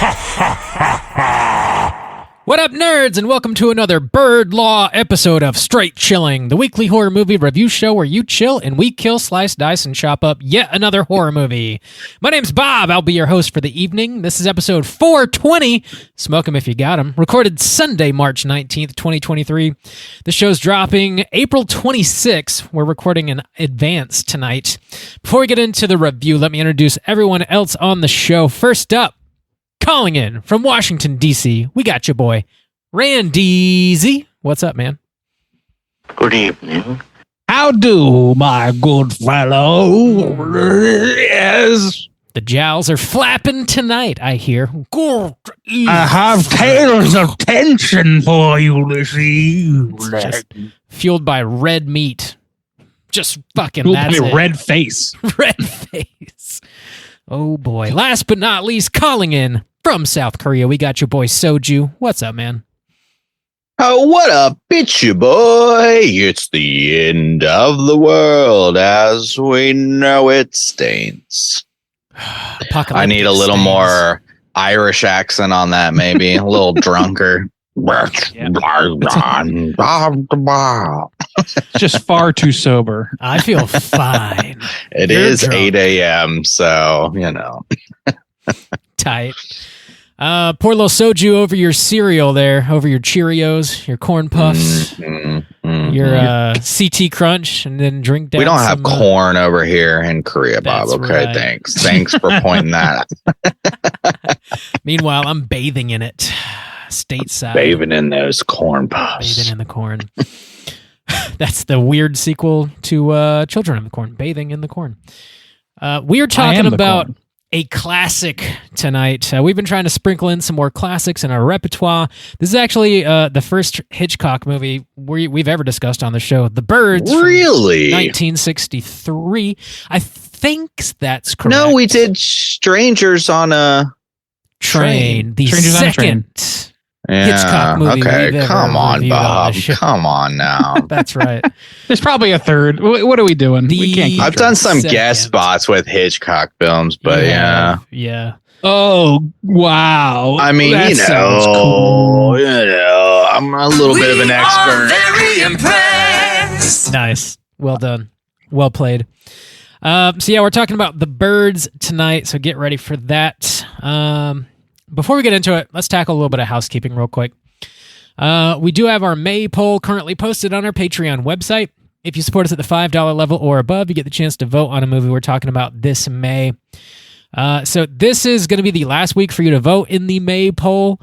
What up, nerds, and welcome to another Bird Law episode of Straight Chilling, the weekly horror movie review show where you chill and we kill, slice, dice, and chop up yet another horror movie. My name's Bob. I'll be your host for the evening. This is episode 420. Smoke 'em if you got 'em. Recorded Sunday, March 19th, 2023. The show's dropping April 26th. We're recording in advance tonight. Before we get into the review, let me introduce everyone else on the show. First up, calling in from Washington, D.C., we got your boy, Randy Z. What's up, man? Good evening. How do, my good fellow? Yes. The jowls are flapping tonight, I hear. I have tales of tension for you this evening. Just fueled by red meat. Just fucking, Fueled that's by it. red face. Red face. Oh, boy. Last but not least, calling in from South Korea, we got your boy Soju. What's up, man? Oh, what up, bitch, you boy? It's the end of the world as we know it stains. I need a little more Irish accent on that, maybe. A little drunker. Just far too sober. I feel fine. It You're is drunk. 8 a.m., so, you know. Tight. Pour a little soju over your cereal there, over your Cheerios, your Corn Puffs, your CT Crunch, and then drink down We don't have some, corn over here in Korea, Bob. That's Okay, right. thanks. Thanks for pointing that out. Meanwhile, I'm bathing in it, stateside. Bathing in those corn puffs. Bathing in the corn. That's the weird sequel to Children of the Corn, Bathing in the Corn. We are talking about corn. a classic tonight. We've been trying to sprinkle in some more classics in our repertoire. This is actually the first Hitchcock movie we've ever discussed on the show, The Birds. Really? 1963. I think that's correct. No, we did Strangers on a Train. The Strangers on a Train. second yeah, Hitchcock movie okay, we've ever come on, reviewed on Bob. the show. Come on now. That's right. There's probably a third. What are we doing? We can't keep I've track. done some Second. guest spots with Hitchcock films, but yeah. Yeah. Oh, wow. I mean, That you sounds know, cool. I'm a little bit of an expert. Very impressed. Nice. Well done. Well played. So yeah, we're talking about The Birds tonight, so get ready for that. Before we get into it, let's tackle a little bit of housekeeping real quick. We do have our May poll currently posted on our Patreon website. If you support us at the $5 level or above, you get the chance to vote on a movie we're talking about this May. So this is going to be the last week for you to vote in the May poll,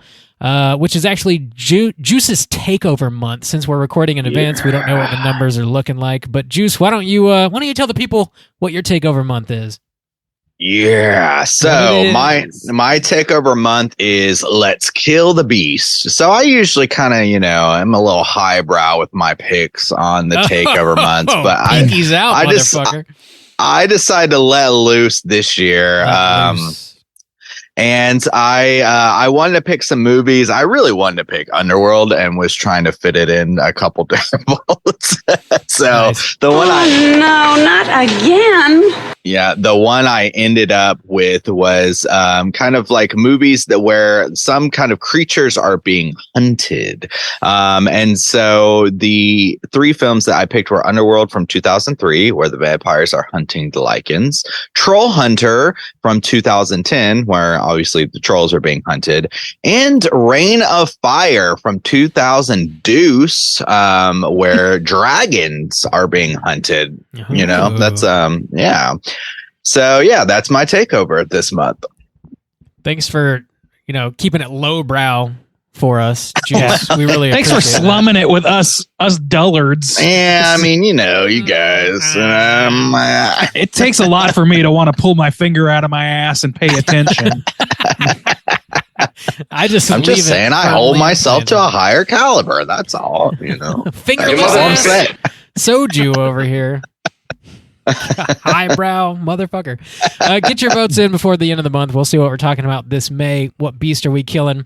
which is actually Juice's takeover month. Since we're recording in advance, we don't know what the numbers are looking like. But Juice, why don't you tell the people what your takeover month is? Yeah, so What it my takeover month is Let's Kill the Beast. So I usually kind of, I'm a little highbrow with my picks on the takeover months, but Pinky's out, I just- motherfucker. I decided to let loose this year. And I wanted to pick some movies. I really wanted to pick Underworld and was trying to fit it in a couple different votes. So Nice. the one No, not again. the one I ended up with was kind of like movies where some kind of creatures are being hunted. And so the three films that I picked were Underworld from 2003, where the vampires are hunting the Lycans, Troll Hunter from 2010, where obviously the trolls are being hunted, and Reign of Fire from 2000 Deuce, where dragons are being hunted. That's yeah. So yeah, that's my takeover this month. Thanks for keeping it lowbrow for us, Juice. We really Thanks for appreciate slumming it with us dullards. Yeah, I mean, you guys. It takes a lot for me to want to pull my finger out of my ass and pay attention. that. I'm I'm just saying, I hold myself to a higher caliber. That's all. Finger That's all I'm ass saying. Soju over here. Highbrow motherfucker. Get your votes in before the end of the month. We'll see what we're talking about this May. What beast are we killing?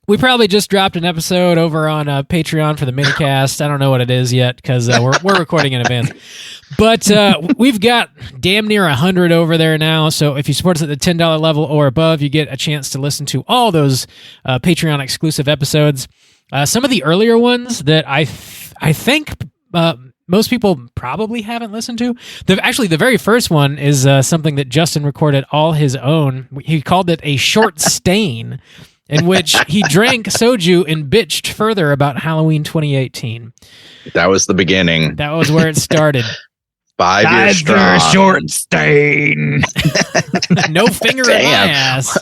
We probably just dropped an episode over on Patreon for the minicast. I don't know what it is yet because we're recording in advance. But we've got damn near 100 over there now. So if you support us at the $10 level or above, you get a chance to listen to all those Patreon exclusive episodes. Some of the earlier ones that I think most people probably haven't listened to. Actually, the very first one is something that Justin recorded all his own. He called it a short stain, in which he drank soju and bitched further about Halloween 2018. That was the beginning. That was where it started. 5 years strong. Short stain. No finger in my ass.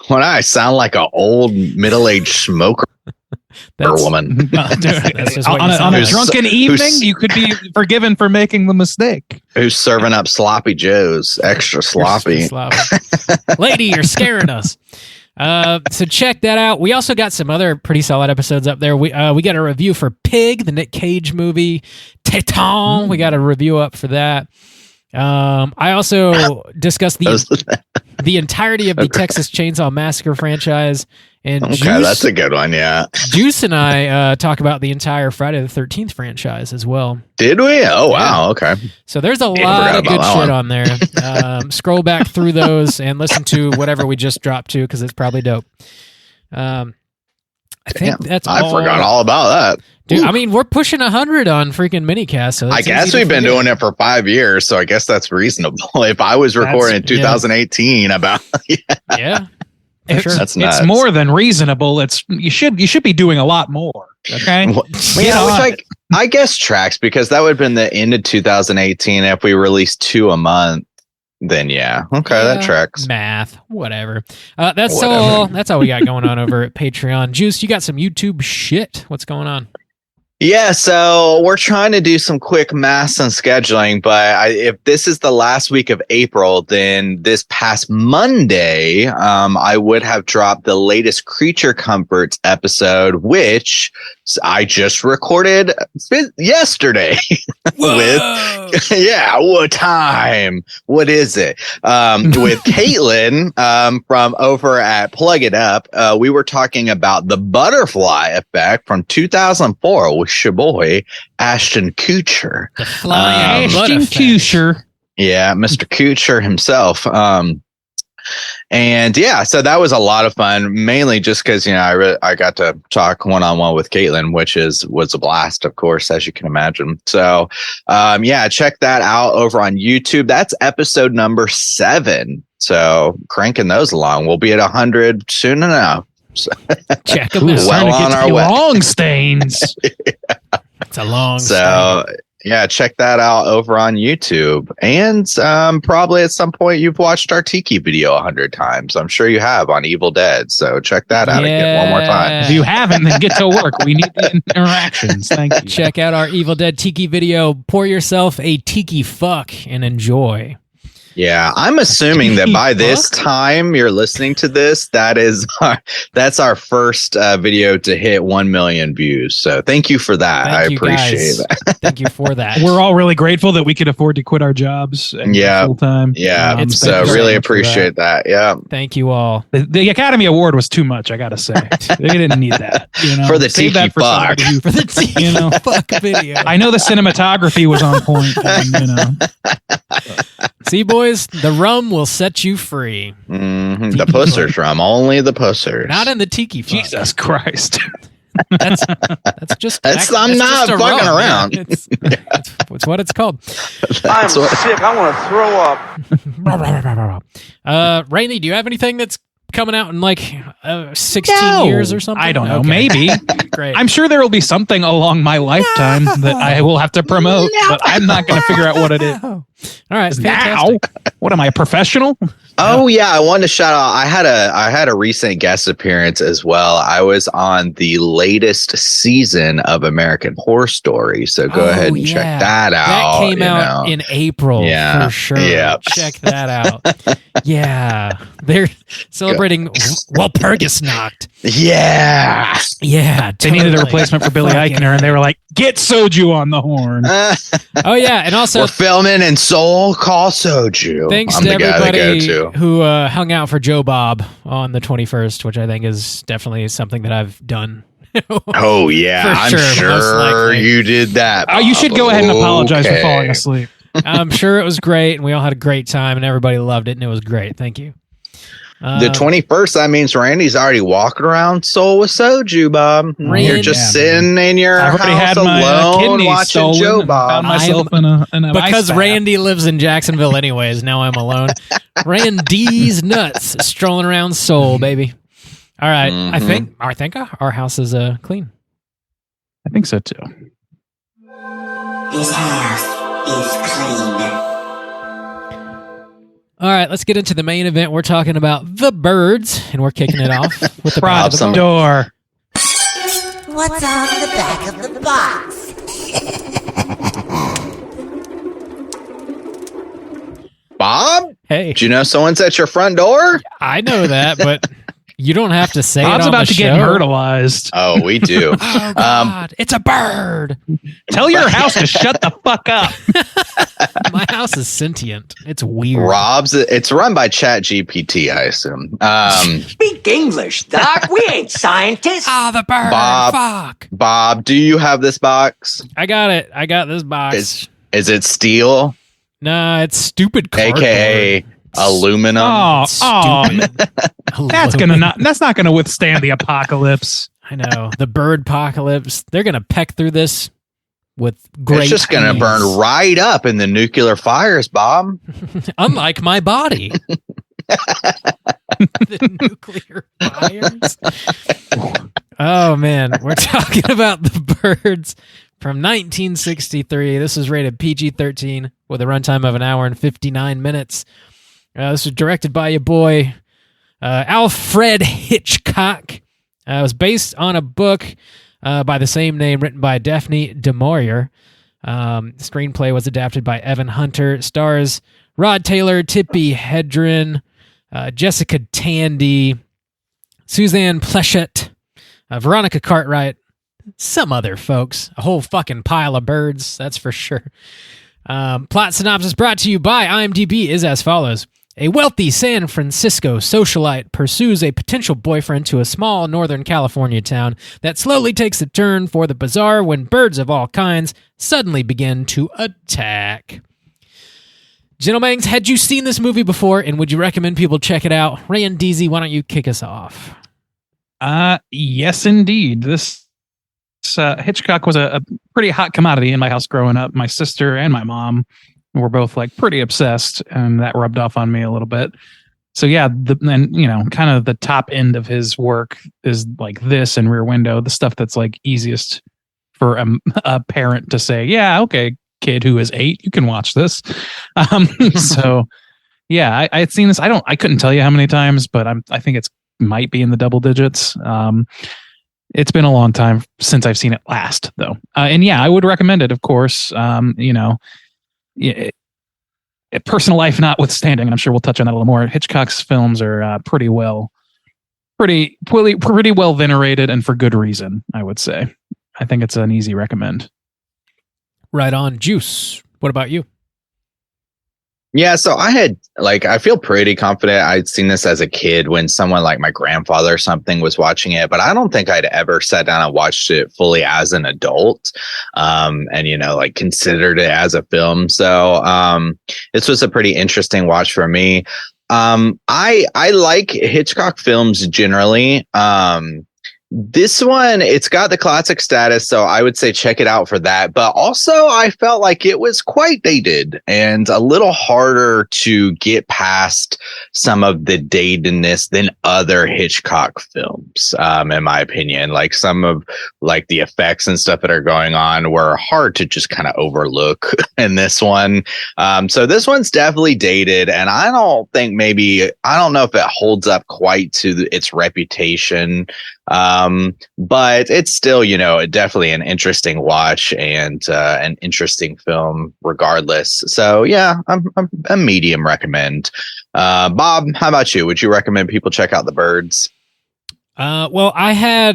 When I sound like an old middle-aged smoker. Woman. That's just on a drunken evening, you could be forgiven for making the mistake. Who's serving up sloppy joes, extra sloppy. Lady, you're scaring us. So check that out. We also got some other pretty solid episodes up there. We got a review for Pig, the Nick Cage movie. Teton, we got a review up for that. I also discussed the entirety of the Texas Chainsaw Massacre franchise. And okay, Juice, that's a good one, yeah. Juice and I talk about the entire Friday the 13th franchise as well. Did we? Oh, wow, okay. So there's a lot of good shit on there. Scroll back through those and listen to whatever we just dropped to because it's probably dope. I think that's all. I forgot all about that. Dude, I mean, we're pushing 100 on freaking minicast. So I guess we've been doing it for 5 years, so I guess that's reasonable. If I was recording in 2018 about... Yeah. Sure. That's nuts. It's more than reasonable. You should be doing a lot more. Okay. Which I guess tracks because that would have been the end of 2018. If we released 2 a month, then that tracks. Math, whatever. That's all we got going on over at Patreon. Juice, you got some YouTube shit. What's going on? Yeah, so we're trying to do some quick maths and scheduling, but if this is the last week of April, then this past Monday, I would have dropped the latest Creature Comforts episode, which I just recorded yesterday. What time? What is it? With Caitlin from over at Plug It Up, we were talking about the butterfly effect from 2004 with your boy Ashton Kutcher. The flying Ashton Kutcher. Yeah, Mr. Cooter himself. And so that was a lot of fun, mainly just because, I got to talk one-on-one with Caitlin, which was a blast, of course, as you can imagine. So, check that out over on YouTube. That's episode number 7. So cranking those along. We'll be at 100 soon enough. So, check them out. Well on our way. Long stains. It's a long stain. Yeah, check that out over on YouTube. And probably at some point you've watched our Tiki video 100 times. I'm sure you have on Evil Dead. So check that out again one more time. If you haven't, then get to work. We need the interactions. Thank you. Check out our Evil Dead Tiki video. Pour yourself a Tiki fuck and enjoy. Yeah, I'm assuming that by this time you're listening to this, that's our first video to hit 1 million views. So thank you for that. I appreciate that. Thank you for that. We're all really grateful that we could afford to quit our jobs full time. Yeah, so really appreciate that. Yeah, thank you all. The Academy Award was too much, I gotta say. They didn't need that. For the Tiki fuck. For the Tiki fuck video. I know the cinematography was on point. See, boys, the rum will set you free. Mm-hmm. The pussers rum, only the pussers. Not in the Tiki fuck. Jesus Christ. That's just. I'm not just fucking rum, around. It's what it's called. I'm sick. I want to throw up. Rainey, do you have anything that's coming out in like 16 years or something? I don't know. Okay. Maybe. Great. I'm sure there will be something along my lifetime that I will have to promote, but I'm not going to figure out what it is. All right. Now? What am I, a professional? Oh yeah, I wanted to shout out. I had a recent guest appearance as well. I was on the latest season of American Horror Story, so go ahead and check that out. That came out in April for sure. Yeah. Check that out. Yeah, they're celebrating Walpurgisnacht. Yeah. Yeah, They needed a replacement for Billy Eichner, and they were like, "Get Soju on the horn." Oh yeah, and also we're filming in Seoul. Call Soju. thanks I'm to the guy they everybody go to. who hung out for Joe Bob on the 21st, which I think is definitely something that I've done. Oh yeah, For I'm sure, most sure likely. you did that. Oh, you should go ahead and apologize for Okay. falling asleep. I'm sure it was great, and we all had a great time, and everybody loved it, and it was great. Thank you. The 21st, that means Randy's already walking around Seoul with Soju, Bob. Randy- You're just sitting in your I've already house had my alone kidneys watching stolen Joe and Bob. found myself in a because ice bath. Randy lives in Jacksonville anyways. Now I'm alone. Randy's nuts strolling around Seoul, baby. All right, Mhm. I think our house is clean. I think so too. This house is clean. All right, let's get into the main event. We're talking about The Birds, and we're kicking it off with the Prop Birds. Awesome. door. What's on the back of the box? Bob, Hey, do you know someone's at your front door? I know that, but you don't have to say Bob's it on about the to get show. myrtleized. Oh, we do. Oh God, it's a bird. Tell your house to shut the fuck up. My house is sentient. It's weird. Rob's. It's run by Chat GPT, I assume. Speak English, Doc. We ain't scientists. Ah, the bird. Bob. Fuck. Bob, do you have this box? I got it. I got this box. Is it steel, Nah, it's stupid cardboard. aka aluminum? Oh, Stupid. that's not gonna withstand the apocalypse. I know. The bird apocalypse. They're gonna peck through this with great It's just gonna ease. burn right up in the nuclear fires, Bob. Unlike my body. The nuclear fires. Oh man, we're talking about The Birds from 1963. This was rated PG-13 with a runtime of an hour and 59 minutes. This was directed by your boy Alfred Hitchcock. It was based on a book by the same name written by Daphne du Maurier. The screenplay was adapted by Evan Hunter. Stars Rod Taylor, Tippi Hedren, Jessica Tandy, Suzanne Pleshette, Veronica Cartwright, some other folks. A whole fucking pile of birds, that's for sure. Plot synopsis brought to you by IMDb is as follows. A wealthy San Francisco socialite pursues a potential boyfriend to a small Northern California town that slowly takes a turn for the bizarre when birds of all kinds suddenly begin to attack. Gentlemen, had you seen this movie before, and would you recommend people check it out? Randeezy, why don't you kick us off? Yes, indeed. This Hitchcock was a pretty hot commodity in my house growing up. My sister and my mom were both like pretty obsessed, and that rubbed off on me a little bit. So yeah, kind of the top end of his work is like this and Rear Window, the stuff that's like easiest for a parent to say, yeah, okay, kid who is 8, you can watch this. So yeah, I had seen this. I couldn't tell you how many times, but I think it's might be in the double digits. It's been a long time since I've seen it last, though. And yeah, I would recommend it, of course. Personal life notwithstanding, and I'm sure we'll touch on that a little more. Hitchcock's films are pretty well venerated, and for good reason, I would say. I think it's an easy recommend. Right on. Juice, what about you? Yeah, so I feel pretty confident I'd seen this as a kid when someone like my grandfather or something was watching it, but I don't think I'd ever sat down and watched it fully as an adult, and considered it as a film. So this was a pretty interesting watch for me. I like Hitchcock films generally. This one, it's got the classic status, so I would say check it out for that. But also, I felt like it was quite dated and a little harder to get past some of the datedness than other Hitchcock films, in my opinion. Like some of like the effects and stuff that are going on were hard to just kind of overlook in this one. So this one's definitely dated, and I don't know if it holds up quite to its reputation But it's still, definitely an interesting watch and an interesting film regardless. So yeah, I'm a medium recommend. Bob, how about you? Would you recommend people check out The Birds? Well, I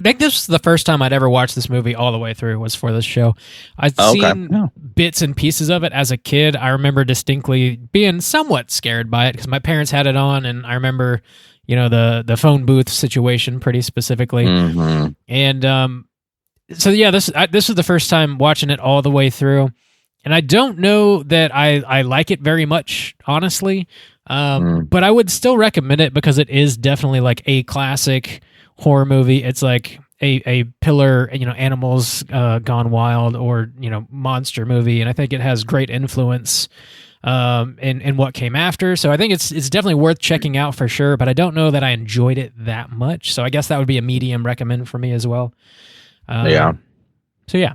think this was the first time I'd ever watched this movie all the way through was for this show. I'd seen bits and pieces of it as a kid. I remember distinctly being somewhat scared by it because my parents had it on, and I remember, the phone booth situation pretty specifically. Mm-hmm. And so yeah, this was the first time watching it all the way through, and I don't know that I like it very much, honestly. But I would still recommend it because it is definitely like a classic horror movie. It's like a pillar, Animals Gone Wild or monster movie, and I think it has great influence in what came after. So I think it's definitely worth checking out for sure. But I don't know that I enjoyed it that much. So I guess that would be a medium recommend for me as well. Yeah. So yeah,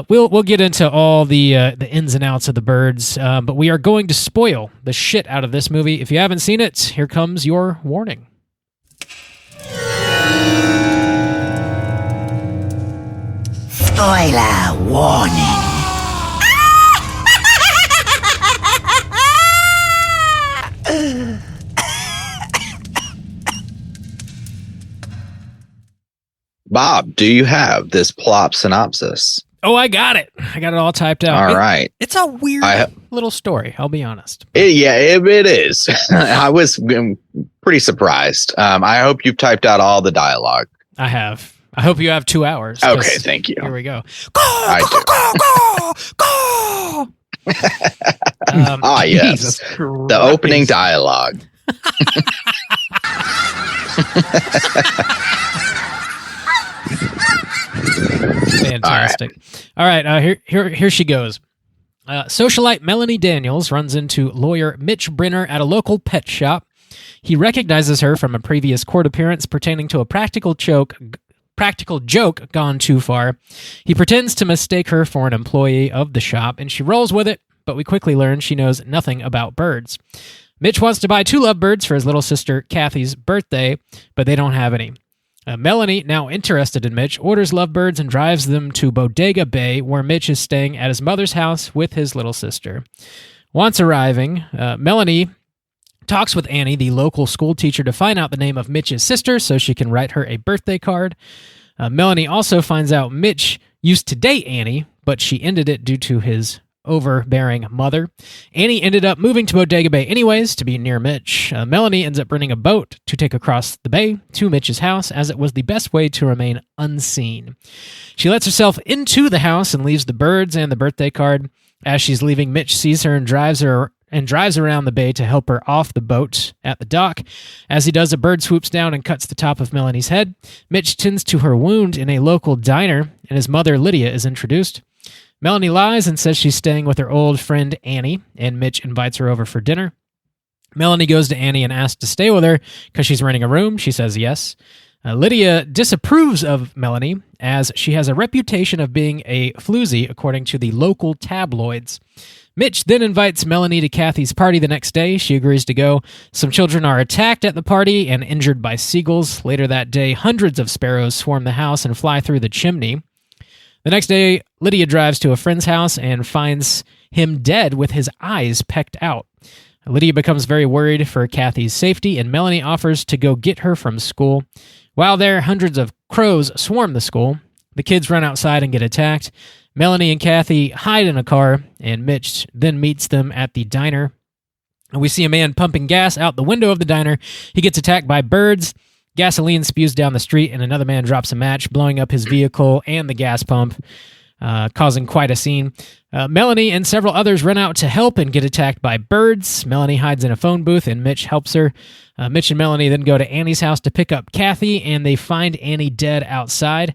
we'll get into all the ins and outs of The Birds, but we are going to spoil the shit out of this movie. If you haven't seen it, here comes your warning. Spoiler warning. Bob, do you have this plot synopsis? Oh, I got it. I got it all typed out. All right. It's a weird little story, I'll be honest. It is. I was pretty surprised. I hope you've typed out all the dialogue. I have. I hope you have 2 hours. Okay, thank you. Here we go. Yes. The opening dialogue. Fantastic. All right, here she goes. Socialite Melanie Daniels runs into lawyer Mitch Brenner at a local pet shop. He recognizes her from a previous court appearance pertaining to a practical joke gone too far. He pretends to mistake her for an employee of the shop, and she rolls with it, but we quickly learn she knows nothing about birds. Mitch wants to buy 2 lovebirds for his little sister Kathy's birthday, but they don't have any. Melanie, now interested in Mitch, orders lovebirds and drives them to Bodega Bay, where Mitch is staying at his mother's house with his little sister. Once arriving, Melanie talks with Annie, the local school teacher, to find out the name of Mitch's sister so she can write her a birthday card. Melanie also finds out Mitch used to date Annie, but she ended it due to his overbearing mother. Annie ended up moving to Bodega Bay anyways to be near Mitch. Melanie ends up renting a boat to take across the bay to Mitch's house, as it was the best way to remain unseen. She lets herself into the house and leaves the birds and the birthday card. As she's leaving, Mitch sees her and drives around the bay to help her off the boat at the dock. As he does, a bird swoops down and cuts the top of Melanie's head. Mitch tends to her wound in a local diner, and his mother, Lydia, is introduced. Melanie lies and says she's staying with her old friend Annie, and Mitch invites her over for dinner. Melanie goes to Annie and asks to stay with her because she's renting a room. She says yes. Lydia disapproves of Melanie, as she has a reputation of being a floozy, according to the local tabloids. Mitch then invites Melanie to Kathy's party the next day. She agrees to go. Some children are attacked at the party and injured by seagulls. Later that day, hundreds of sparrows swarm the house and fly through the chimney. The next day, Lydia drives to a friend's house and finds him dead with his eyes pecked out. Lydia becomes very worried for Kathy's safety, and Melanie offers to go get her from school. While there, hundreds of crows swarm the school. The kids run outside and get attacked. Melanie and Kathy hide in a car, and Mitch then meets them at the diner. We see a man pumping gas out the window of the diner. He gets attacked by birds. Gasoline spews down the street, and another man drops a match, blowing up his vehicle and the gas pump, causing quite a scene. Melanie and several others run out to help and get attacked by birds. Melanie hides in a phone booth, and Mitch helps her. Mitch and Melanie then go to Annie's house to pick up Kathy, and they find Annie dead outside.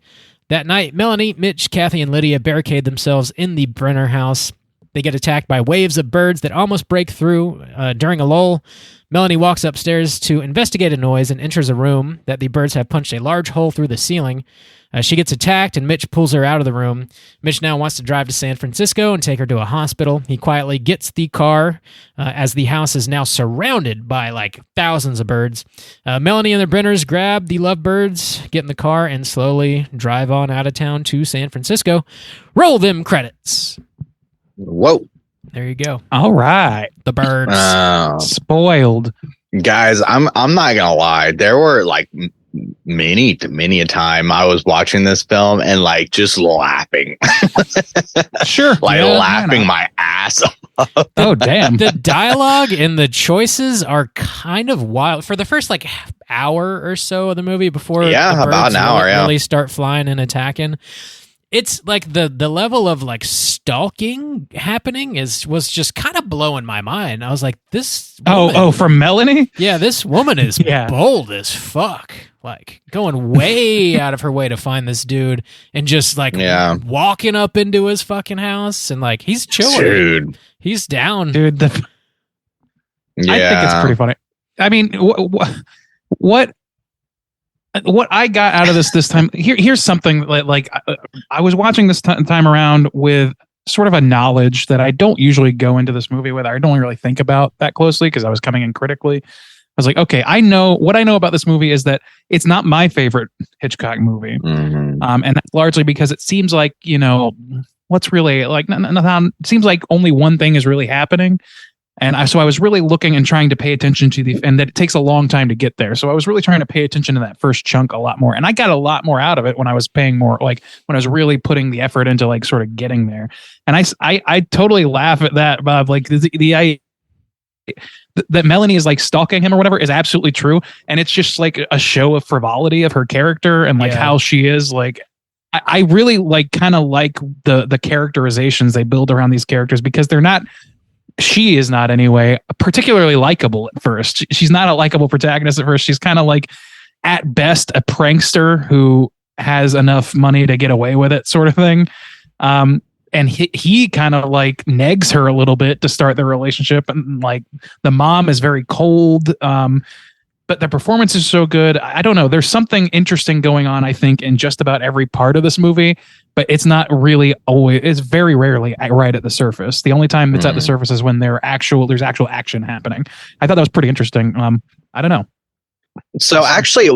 That night, Melanie, Mitch, Kathy, and Lydia barricade themselves in the Brenner house. They get attacked by waves of birds that almost break through during a lull. Melanie walks upstairs to investigate a noise and enters a room that the birds have punched a large hole through the ceiling. She gets attacked, and Mitch pulls her out of the room. Mitch now wants to drive to San Francisco and take her to a hospital. He quietly gets the car as the house is now surrounded by like thousands of birds. Melanie and the Brenners grab the lovebirds, get in the car, and slowly drive on out of town to San Francisco. Roll them credits. Whoa. There you go. All right. The birds. Spoiled. Guys, I'm not gonna lie. There were like many a time I was watching this film and like just laughing. Sure. Like laughing my ass off. Oh, damn. The dialogue and the choices are kind of wild for the first like hour or so of the movie before the birds about an hour, really start flying and attacking. It's like the level of like stalking happening was just kind of blowing my mind. I was like, this woman, from Melanie? yeah, this woman is bold as fuck. Like going way out of her way to find this dude and just like walking up into his fucking house and like he's chilling. Dude. He's down. Dude, I think it's pretty funny. I mean, what I got out of this time, here's something like I was watching this time around with sort of a knowledge that I don't usually go into this movie with. I don't really think about that closely because I was coming in critically. I was like, okay, what I know about this movie is that it's not my favorite Hitchcock movie. Mm-hmm. And that's largely because it seems like, what's really like, it seems like only one thing is really happening. And so I was really looking and trying to pay attention to and that it takes a long time to get there. So I was really trying to pay attention to that first chunk a lot more. And I got a lot more out of it when I was paying more, like when I was really putting the effort into like sort of getting there. And I totally laugh at that, Bob. Like that Melanie is like stalking him or whatever is absolutely true. And it's just like a show of frivolity of her character and like how she is like, I really like kind of like the characterizations they build around these characters because she is not anyway particularly likable at first. She's not a likable protagonist at first. She's kind of like at best a prankster who has enough money to get away with it sort of thing. And he kind of like negs her a little bit to start their relationship. And like the mom is very cold. But the performance is so good. I don't know. There's something interesting going on, I think, in just about every part of this movie, but it's not really always, it's very rarely right at the surface. The only time it's at the surface is when there's actual action happening. I thought that was pretty interesting. I don't know. So actually,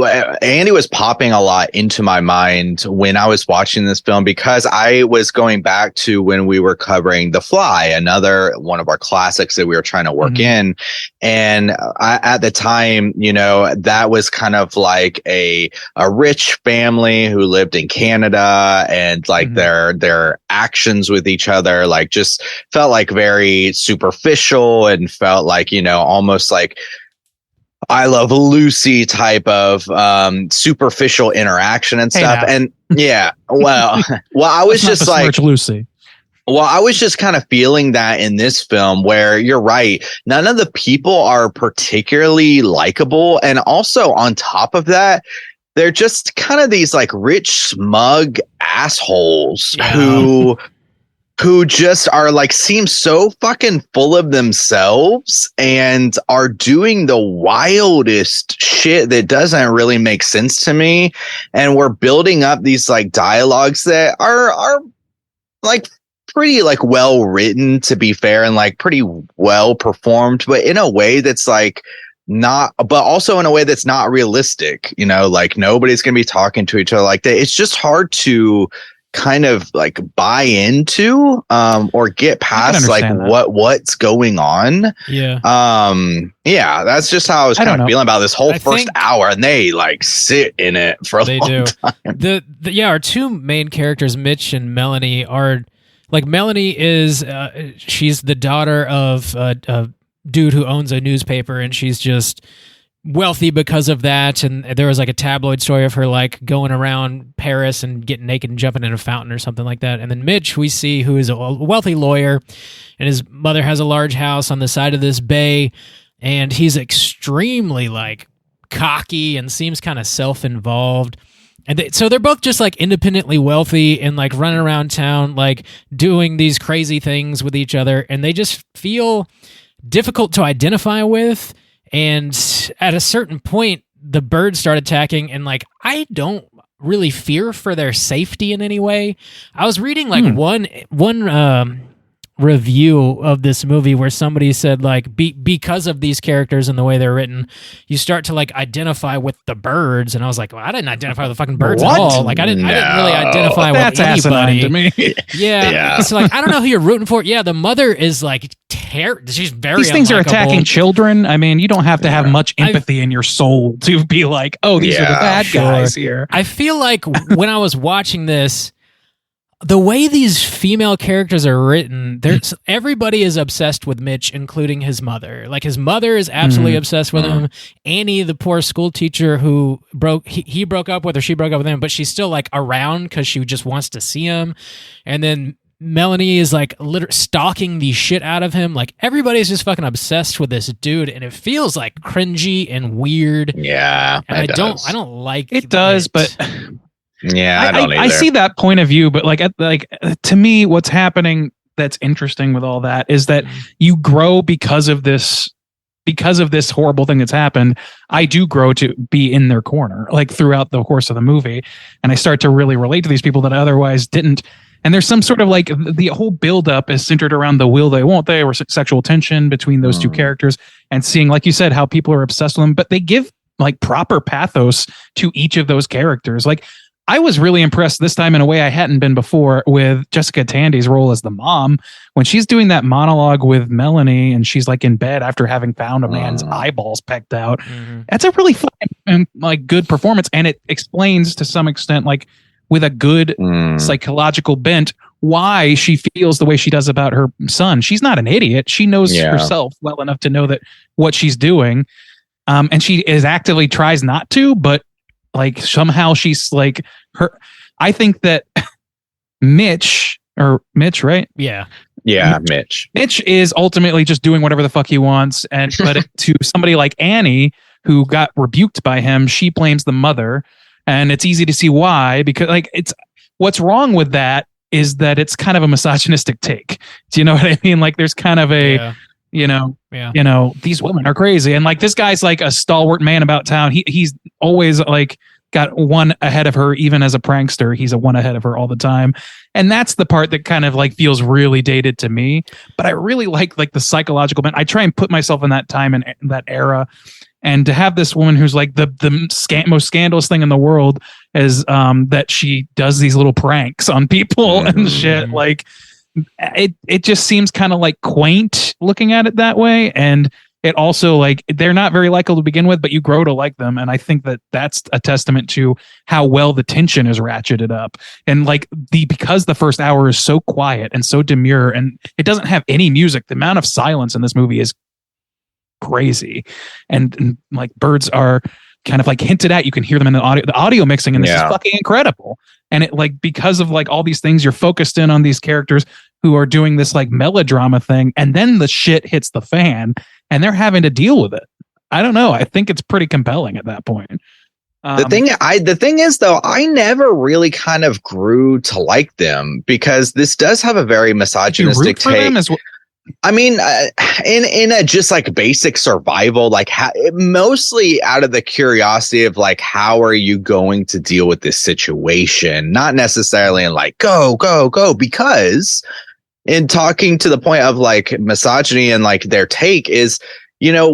Andy was popping a lot into my mind when I was watching this film because I was going back to when we were covering The Fly, another one of our classics that we were trying to work in. And at the time, that was kind of like a rich family who lived in Canada and like their actions with each other, like just felt like very superficial and felt like, almost like I Love Lucy type of superficial interaction and stuff. And I was just like Lucy. Well, I was just kind of feeling that in this film where you're right. None of the people are particularly likable. And also on top of that, they're just kind of these like rich, smug assholes who just are like, seem so fucking full of themselves and are doing the wildest shit that doesn't really make sense to me. And we're building up these like dialogues that are like pretty like well written, to be fair, and like pretty well performed, but in a way that's like not, but also in a way that's not realistic. Like nobody's going to be talking to each other like that. It's just hard to kind of like buy into or get past like what's going on. That's just how I was kind of feeling about this whole first hour, and they like sit in it for a long time. Our two main characters, Mitch and Melanie, are like, Melanie is she's the daughter of a dude who owns a newspaper, and she's just wealthy because of that. And there was like a tabloid story of her like going around Paris and getting naked and jumping in a fountain or something like that. And then Mitch, we see, who is a wealthy lawyer, and his mother has a large house on the side of this bay, and he's extremely like cocky and seems kind of self-involved. so they're both just like independently wealthy and like running around town, like doing these crazy things with each other. And they just feel difficult to identify with. And at a certain point, the birds start attacking. And like, I don't really fear for their safety in any way. I was reading like one review of this movie where somebody said like because of these characters and the way they're written, you start to like identify with the birds, and I was like, well, I didn't identify with the fucking birds at all. Like I didn't really identify with anybody. To me. Yeah. It's like I don't know who you're rooting for. Yeah, the mother is like she's very these things are attacking unlikable. children. I mean, you don't have to have much empathy in your soul to be like, oh, these are the bad guys here. I feel like when I was watching this, the way these female characters are written, everybody is obsessed with Mitch, including his mother. Like his mother is absolutely obsessed with him. Annie, the poor school teacher who he broke up with her, she broke up with him, but she's still like around because she just wants to see him. And then Melanie is like stalking the shit out of him. Like everybody's just fucking obsessed with this dude, and it feels like cringy and weird. Yeah, and I don't like it. Does, but. Yeah, I don't either. I see that point of view, but like to me, what's happening that's interesting with all that is that you grow because of this horrible thing that's happened. I do grow to be in their corner, like throughout the course of the movie, and I start to really relate to these people that I otherwise didn't. And there's some sort of like the whole buildup is centered around the will they, won't they, or sexual tension between those two characters, and seeing, like you said, how people are obsessed with them, but they give like proper pathos to each of those characters. Like, I was really impressed this time in a way I hadn't been before with Jessica Tandy's role as the mom when she's doing that monologue with Melanie and she's like in bed after having found a man's eyeballs pecked out. That's a really fun and like good performance, and it explains to some extent, like with a good psychological bent, why she feels the way she does about her son. She's not an idiot. She knows herself well enough to know that what she's doing, and she is actively tries not to, but like somehow she's like her. I think that Mitch, right? Yeah. Mitch is ultimately just doing whatever the fuck he wants. And but to somebody like Annie, who got rebuked by him, she blames the mother, and it's easy to see why, because like it's what's wrong with that is that it's kind of a misogynistic take. Do you know what I mean? Like there's kind of a these women are crazy, and like this guy's like a stalwart man about town. He's always like got one ahead of her, even as a prankster. He's a one ahead of her all the time, and that's the part that kind of like feels really dated to me. But I really like the psychological bent. I try and put myself in that time and that era, and to have this woman who's like the most scandalous thing in the world is that she does these little pranks on people and shit. Like it just seems kind of like quaint looking at it that way. And it also like they're not very likable to begin with, but you grow to like them. And I think that that's a testament to how well the tension is ratcheted up. And like because the first hour is so quiet and so demure and it doesn't have any music, the amount of silence in this movie is crazy. And like birds are kind of like hinted at. You can hear them in the audio mixing, and this is fucking incredible. And it like because of like all these things, you're focused in on these characters who are doing this like melodrama thing, and then the shit hits the fan and they're having to deal with it. I don't know. I think it's pretty compelling at that point. The thing is though, I never really kind of grew to like them because this does have a very misogynistic take. I mean, in a just like basic survival, like mostly out of the curiosity of like, how are you going to deal with this situation? Not necessarily in like, go, because in talking to the point of like misogyny and like their take is, you know,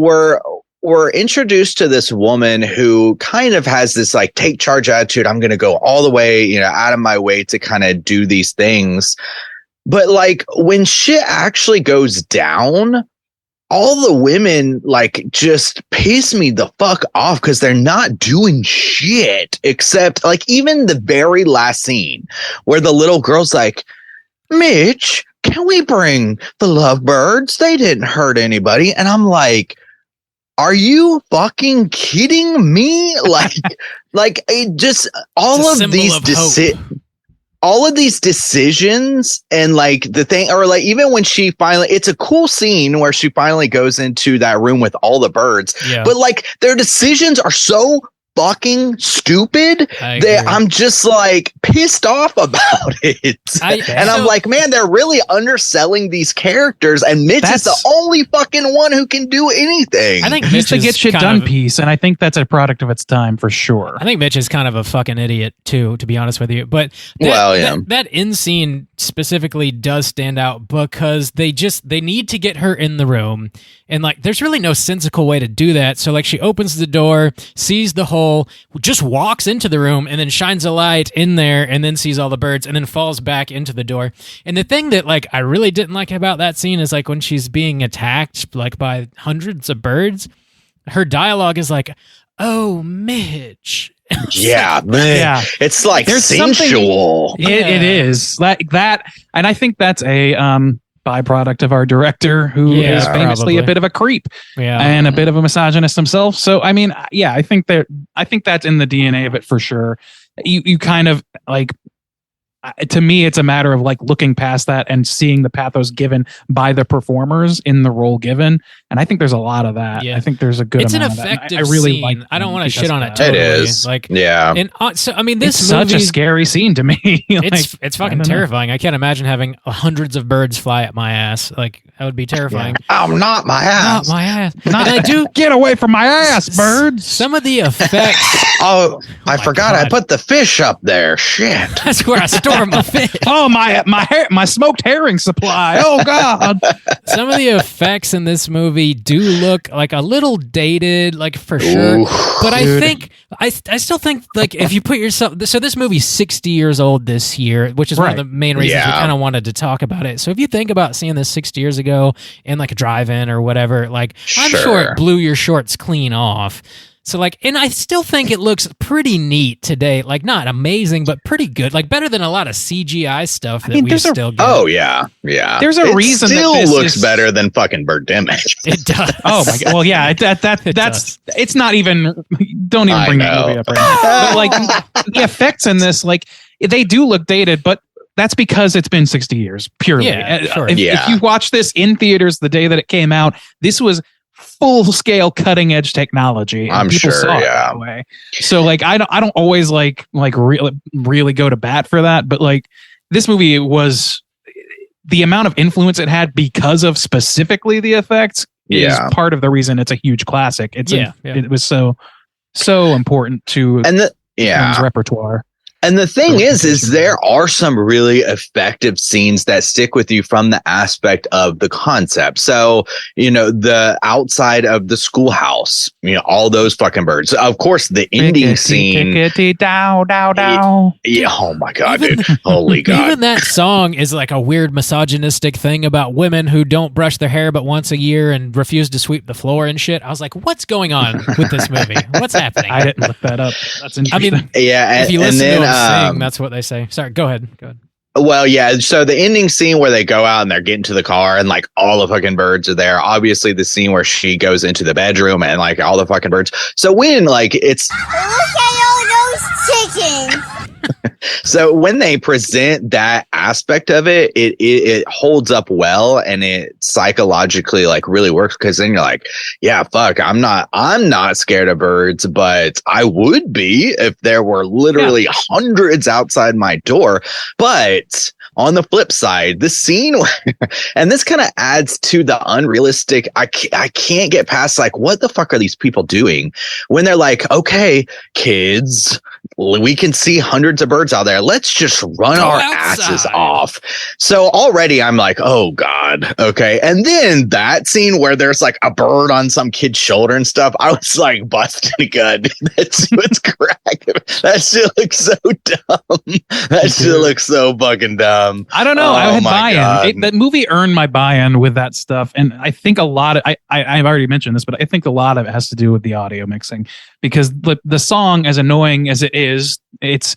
we're introduced to this woman who kind of has this like take charge attitude. I'm going to go all the way, you know, out of my way to kind of do these things. But like when shit actually goes down, all the women like just piss me the fuck off because they're not doing shit except like even the very last scene where the little girl's like, Mitch, can we bring the lovebirds? They didn't hurt anybody. And I'm like, are you fucking kidding me? Like it just all of these decisions and like the thing, or like even when she finally, it's a cool scene where she finally goes into that room with all the birds, but like their decisions are so fucking stupid I that agree. I'm just like pissed off about it. I'm like, man, they're really underselling these characters, and Mitch is the only fucking one who can do anything. I think He's Mitch the is get shit kind done of- piece, and I think that's a product of its time for sure. I think Mitch is kind of a fucking idiot too, to be honest with you. But that end scene specifically does stand out because they need to get her in the room, and like there's really no sensical way to do that. So like she opens the door, sees the hole, just walks into the room, and then shines a light in there, and then sees all the birds, and then falls back into the door. And the thing that like I really didn't like about that scene is like when she's being attacked like by hundreds of birds, her dialogue is like, "Oh, Mitch." Yeah, man. Yeah. It's like There's sensual. It is like that, and I think that's a byproduct of our director, who is famously probably a bit of a creep and a bit of a misogynist himself. So I mean, yeah, I think that's in the DNA of it for sure. You kind of like, to me, it's a matter of like looking past that and seeing the pathos given by the performers in the role given. And I think there's a lot of that. Yeah. I think there's a good It's an amount of that. effective I really scene. like. I don't want to because shit on of it that. totally. It is. Like, Yeah. and so I mean, this It's such a movie, scary scene to me. it's fucking terrifying. I can't imagine having hundreds of birds fly at my ass. Like that would be terrifying. I'm not my ass. Not my ass. And I do Get away from my ass, birds. some of the effects. Oh, I forgot I God. put the fish up there. Shit. That's where I store my fish. Oh, my smoked herring supply. Oh God. Some of the effects in this movie do look like a little dated, like for sure. Ooh, but I think I still think like if you put yourself, so this movie's 60 years old this year, which is one of Right. the main reasons we Yeah. kind of wanted to talk about it. So if you think about seeing this 60 years ago in like a drive-in or whatever, like I'm sure Sure. it blew your shorts clean off. So like, and I still think it looks pretty neat today. Like not amazing, but pretty good. Like better than a lot of CGI stuff that mean, we there's a- still get. Oh yeah, yeah. There's a it reason that Still this looks is- better than fucking Birdemic. It does. Oh my God. Well, yeah. That's it's not even. Don't even I bring that know. movie up right now. But like the effects in this, like they do look dated, but that's because it's been 60 years purely. Yeah, sure. If you watch this in theaters the day that it came out, this was full scale cutting edge technology. And I'm people sure, saw it yeah. that way. So like I don't always like really go to bat for that, but like this movie was the amount of influence it had because of specifically the effects is Yeah. part of the reason it's a huge classic. It was so important to And the film's repertoire. And the thing is there are some really effective scenes that stick with you from the aspect of the concept. So, the outside of the schoolhouse, all those fucking birds. Of course, the ending scene. Dow, dow, dow. Yeah, oh my God, dude. Holy God. Even that song is like a weird misogynistic thing about women who don't brush their hair but once a year and refuse to sweep the floor and shit. I was like, what's going on with this movie? What's happening? I didn't look that up. That's I interesting. mean, Yeah. if you and listen then, to them sing, that's what they say. Sorry, go ahead. Well, yeah. So the ending scene where they go out and they're getting to the car and like all the fucking birds are there. Obviously, the scene where she goes into the bedroom and like all the fucking birds. So when like it's Look at all those chickens. so when they present that aspect of it, it holds up well and it psychologically like really works because then you're like, yeah, fuck, I'm not scared of birds, but I would be if there were literally hundreds outside my door. But on the flip side, the scene, and this kind of adds to the unrealistic. I can't get past like, what the fuck are these people doing when they're like, okay, kids, we can see hundreds of birds out there. Let's just run our asses off. So already I'm like, oh God. Okay. And then that scene where there's like a bird on some kid's shoulder and stuff, I was like busting a gut. That's what's cracking. That shit looks so dumb. That shit looks so fucking dumb. I don't know. Oh, I had my buy-in. God. That movie earned my buy-in with that stuff, and I think a lot of I've already mentioned this, but I think a lot of it has to do with the audio mixing because the song, as annoying as it is, it's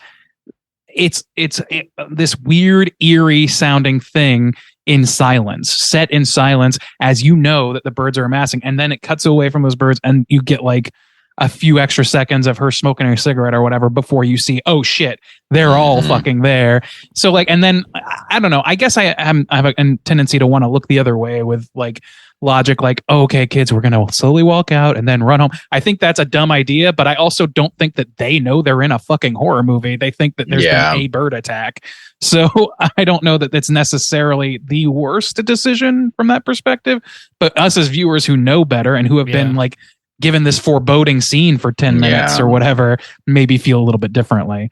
this weird, eerie sounding thing in silence, set in silence, as you know that the birds are amassing, and then it cuts away from those birds, and you get like a few extra seconds of her smoking her cigarette or whatever before you see, oh shit, they're all fucking there. So like, and then I don't know, I guess I have a tendency to want to look the other way with like logic, like, oh, okay, kids, we're going to slowly walk out and then run home. I think that's a dumb idea, but I also don't think that they know they're in a fucking horror movie. They think that there's been a bird attack. So I don't know that that's necessarily the worst decision from that perspective, but us as viewers who know better and who have been like given this foreboding scene for 10 minutes or whatever, maybe feel a little bit differently.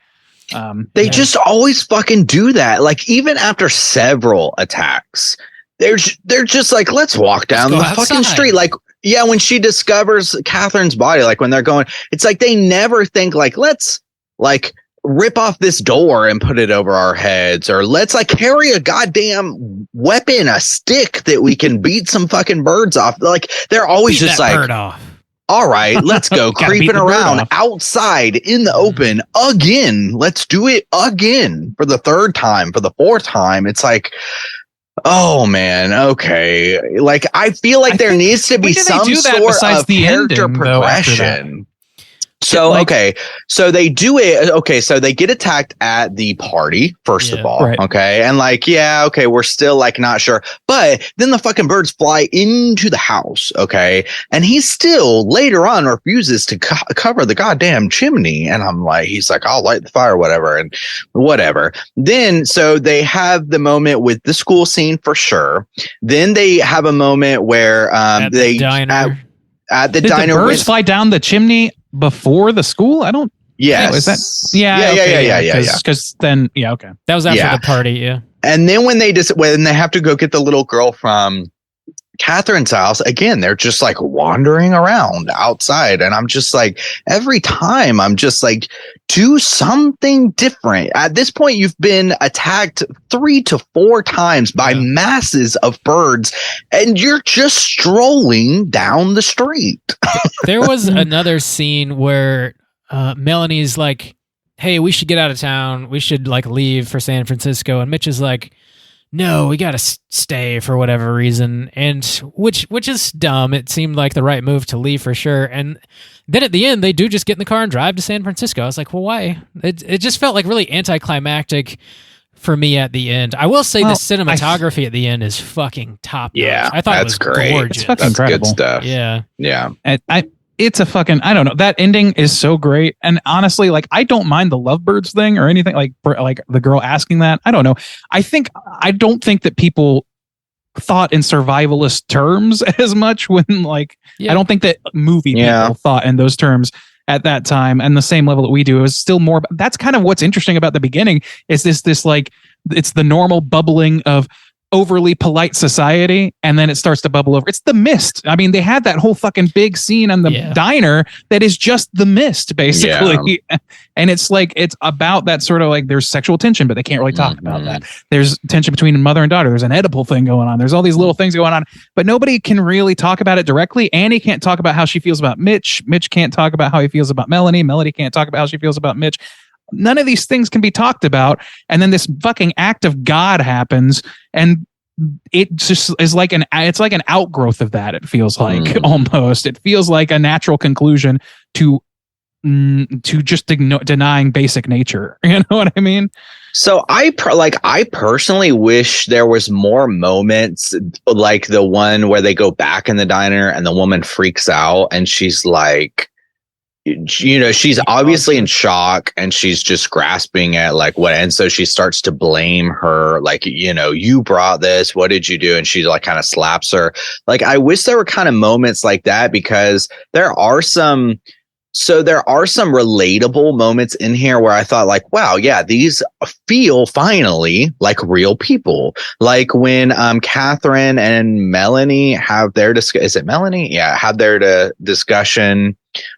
They just always fucking do that. Like even after several attacks, they're just like, let's walk down the fucking street. Like, yeah, when she discovers Catherine's body, like when they're going, it's like they never think like, let's like rip off this door and put it over our heads, or let's like carry a goddamn weapon, a stick that we can beat some fucking birds off. Like they're always just like, bird off. All right, let's go creeping around outside in the open again. Let's do it again for the third time, for the fourth time. It's like, oh man, okay. Like I feel like there needs to be some sort of character progression. So, okay. So they do it. Okay. So they get attacked at the party, first of all. Right. Okay. And like, yeah, okay. We're still like not sure. But then the fucking birds fly into the house. Okay. And he still later on refuses to cover the goddamn chimney. And I'm like, he's like, I'll light the fire, whatever. And whatever. Then, so they have the moment with the school scene for sure. Then they have a moment where, at the diner. At the diner. The birds fly down the chimney before the school? I don't. Yes. Is that? Yeah. Because then, okay. That was after the party. Yeah. And then when they have to go get the little girl from Catherine's house again, they're just like wandering around outside, and I'm just like, every time I'm just like, do something different. At this point, you've been attacked 3 to 4 times by masses of birds, and you're just strolling down the street. There was another scene where Melanie's like, hey, we should get out of town, we should like leave for San Francisco, and Mitch is like, no, we gotta stay for whatever reason, and which is dumb. It seemed like the right move to leave for sure. And then at the end, they do just get in the car and drive to San Francisco. I was like, well, why? It just felt like really anticlimactic for me at the end. I will say the cinematography at the end is fucking top notch. Yeah, I thought it was great. Gorgeous. It's fucking incredible. Good stuff. Yeah. And it's a fucking, I don't know. That ending is so great. And honestly, like, I don't mind the lovebirds thing or anything, like the girl asking that. I don't know. I don't think that people thought in survivalist terms as much when I don't think that movie people thought in those terms at that time, and the same level that we do. It was still more. That's kind of what's interesting about the beginning is this like, it's the normal bubbling of overly polite society, and then it starts to bubble over. It's the mist. I mean, they had that whole fucking big scene on the diner that is just the mist, basically. And it's like, it's about that sort of like, there's sexual tension, but they can't really talk about that. There's tension between mother and daughter. There's an Oedipal thing going on. There's all these little things going on, but nobody can really talk about it directly. Annie can't talk about how she feels about Mitch. Mitch can't talk about how he feels about Melanie. Melanie can't talk about how she feels about Mitch. None of these things can be talked about. And then this fucking act of God happens, and it just is like it's like an outgrowth of that. It feels like almost, it feels like a natural conclusion to just denying basic nature. You know what I mean? So I personally wish there was more moments like the one where they go back in the diner and the woman freaks out and she's like, you know, she's obviously in shock and she's just grasping at like what, and so she starts to blame her, like, you know, you brought this, what did you do? And she like kind of slaps her. Like, I wish there were kind of moments like that, because there are some relatable moments in here where I thought like, wow, yeah, these feel finally like real people. Like when Catherine and Melanie have their is it Melanie? Yeah, have their discussion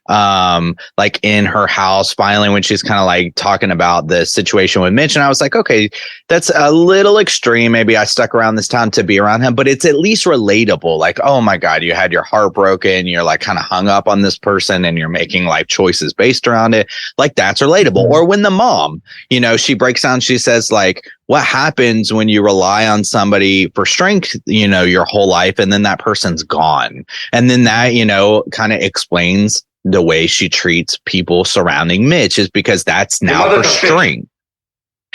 like in her house finally, when she's kind of like talking about the situation with Mitch, and I was like, okay, that's a little extreme. Maybe I stuck around this time to be around him, but it's at least relatable. Like, oh my God, you had your heart broken, you're like kind of hung up on this person and you're making life choices based around it. Like, that's relatable. Or when the mom, you know, she breaks down, she says like, what happens when you rely on somebody for strength, you know, your whole life, and then that person's gone, and then that, you know, kind of explains the way she treats people surrounding Mitch is because that's now her strength.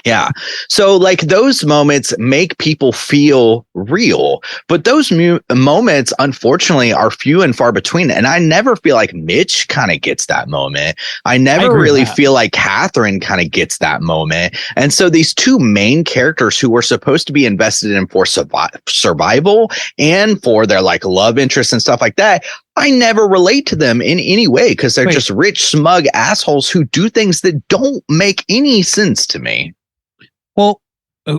Yeah. So like those moments make people feel real, but those moments, unfortunately, are few and far between. And I never feel like Mitch kind of gets that moment. I never really feel like Catherine kind of gets that moment. And so these two main characters who were supposed to be invested in for survival and for their like love interests and stuff like that, I never relate to them in any way because they're just rich, smug assholes who do things that don't make any sense to me. Well,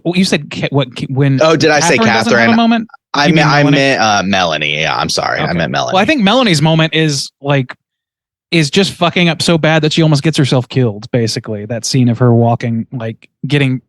you said when? Oh, did I say Catherine? A moment? I meant Melanie. Yeah, I'm sorry. Okay. I meant Melanie. Well, I think Melanie's moment is just fucking up so bad that she almost gets herself killed. Basically, that scene of her walking, like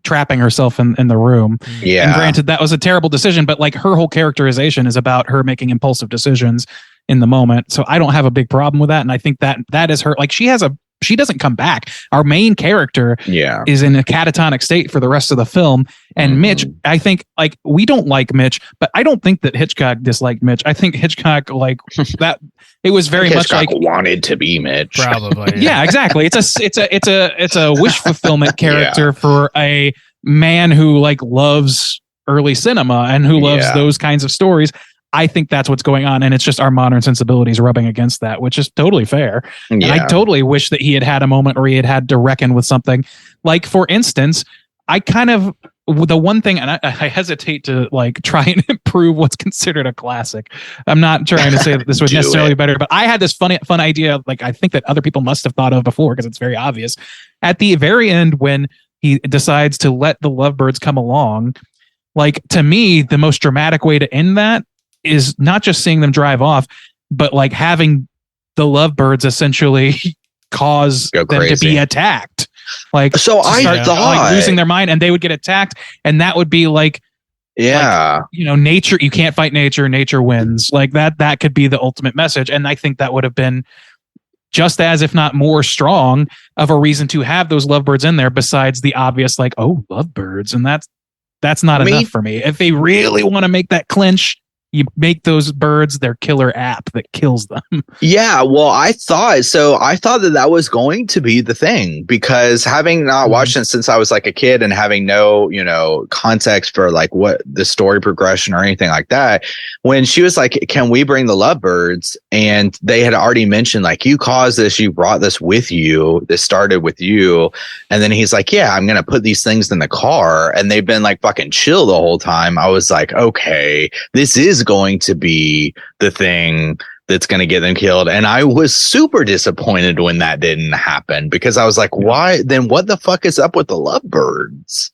trapping herself in the room. Yeah. And granted, that was a terrible decision, but like her whole characterization is about her making impulsive decisions in the moment. So I don't have a big problem with that, and I think that is her. Like she doesn't come back. Our main character is in a catatonic state for the rest of the film. And Mitch, I think like we don't like Mitch, but I don't think that Hitchcock disliked Mitch. I think Hitchcock like that. It was very much like wanted to be Mitch. Probably. Yeah, exactly. It's a wish fulfillment character for a man who like loves early cinema and who loves those kinds of stories. I think that's what's going on, and it's just our modern sensibilities rubbing against that, which is totally fair. Yeah. And I totally wish that he had had a moment where he had to reckon with something. Like, for instance, the one thing, and I hesitate to like try and improve what's considered a classic. I'm not trying to say that this was necessarily better, but I had this fun idea, like I think that other people must have thought of before because it's very obvious. At the very end, when he decides to let the lovebirds come along, like to me, the most dramatic way to end that is not just seeing them drive off, but like having the lovebirds essentially cause them to be attacked. Like, so I thought like losing their mind, and they would get attacked, and that would be like, nature. You can't fight nature. Nature wins. Like that could be the ultimate message, and I think that would have been just as, if not more strong, of a reason to have those lovebirds in there. Besides the obvious, like, oh, lovebirds, and that's not enough for me. If they really want to make that clinch, you make those birds their killer app that kills them. Yeah, well, I thought that was going to be the thing, because having not watched it since I was like a kid and having no, context for like what the story progression or anything like that, when she was like, can we bring the lovebirds? And they had already mentioned like, you caused this, you brought this with you, this started with you. And then he's like, yeah, I'm going to put these things in the car. And they've been like fucking chill the whole time. I was like, okay, this is going to be the thing that's going to get them killed. And I was super disappointed when that didn't happen, because I was like, why then? What the fuck is up with the lovebirds?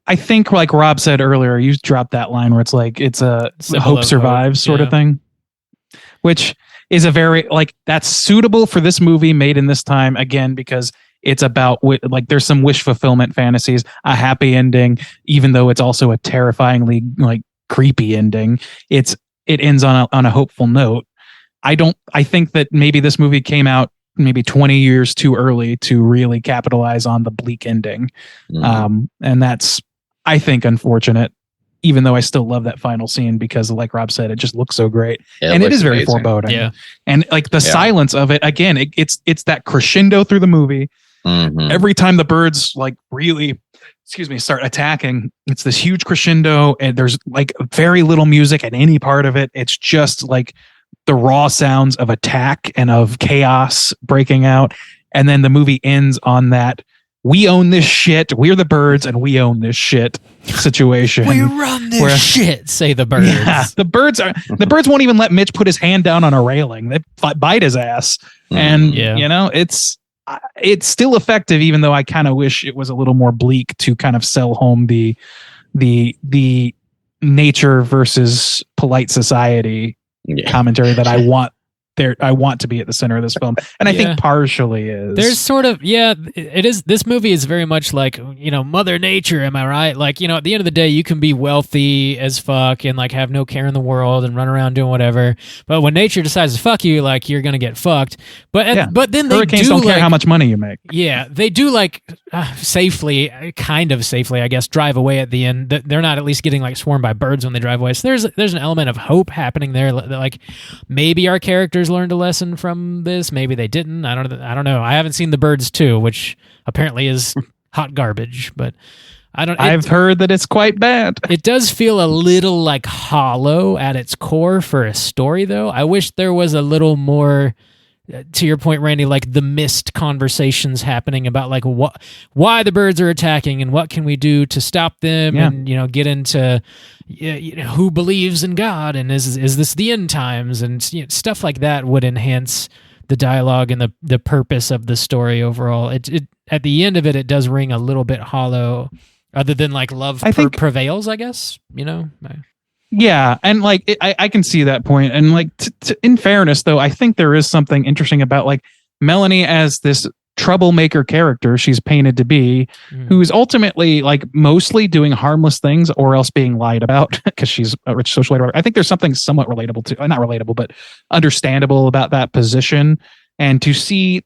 I think like Rob said earlier, you dropped that line where it's like, it's a hope survives sort of thing, which is a very like, that's suitable for this movie made in this time, again, because it's about like there's some wish fulfillment fantasies, a happy ending, even though it's also a terrifyingly like creepy ending. It ends on a hopeful note. I think that maybe this movie came out maybe 20 years too early to really capitalize on the bleak ending. And that's, I think, unfortunate, even though I still love that final scene, because like Rob said, it just looks so great. And it is very amazing. Foreboding. Yeah. And like the silence of it, again, it's that crescendo through the movie. Every time the birds like really start attacking, it's this huge crescendo, and there's like very little music at any part of it. It's just like the raw sounds of attack and of chaos breaking out. And then the movie ends on that, we own this shit, we're the birds and we own this shit situation. We run this shit, say the birds. Yeah, the birds won't even let Mitch put his hand down on a railing. They bite his ass. And it's still effective, even though I kind of wish it was a little more bleak to kind of sell home the nature versus polite society commentary that I want to be at the center of this film, and I think partially is. There's sort of it is. This movie is very much like Mother Nature. Am I right? Like at the end of the day, you can be wealthy as fuck and like have no care in the world and run around doing whatever. But when nature decides to fuck you, like you're gonna get fucked. But then hurricanes don't care how much money you make. Yeah, they do like safely, I guess, drive away at the end. They're not at least getting like swarmed by birds when they drive away. So there's an element of hope happening there. Like maybe our characters characters learned a lesson from this. Maybe they didn't. I don't know. I haven't seen The Birds 2, which apparently is hot garbage, but I've heard that it's quite bad. It does feel a little like hollow at its core for a story, though. I wish there was a little more, to your point, Randy, like the missed conversations happening about like why the birds are attacking and what can we do to stop them, and get into who believes in God and is this the end times, and stuff like that would enhance the dialogue and the purpose of the story overall. It at the end of it does ring a little bit hollow. Other than like love prevails, I guess, Yeah, and like I can see that point. And like in fairness, though, I think there is something interesting about like Melanie as this troublemaker character she's painted to be, who is ultimately like mostly doing harmless things or else being lied about because she's a rich socialite. I think there's something somewhat relatable to, not relatable, but understandable about that position. And to see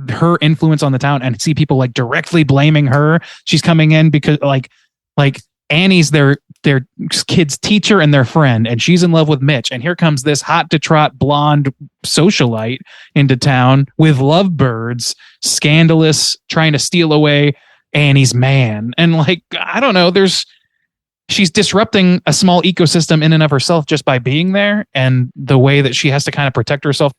her influence on the town and see people like directly blaming her. She's coming in because like Annie's their kid's teacher and their friend, and she's in love with Mitch. And here comes this hot to trot blonde socialite into town with lovebirds, scandalous, trying to steal away Annie's man. And like, I don't know, she's disrupting a small ecosystem in and of herself just by being there, and the way that she has to kind of protect herself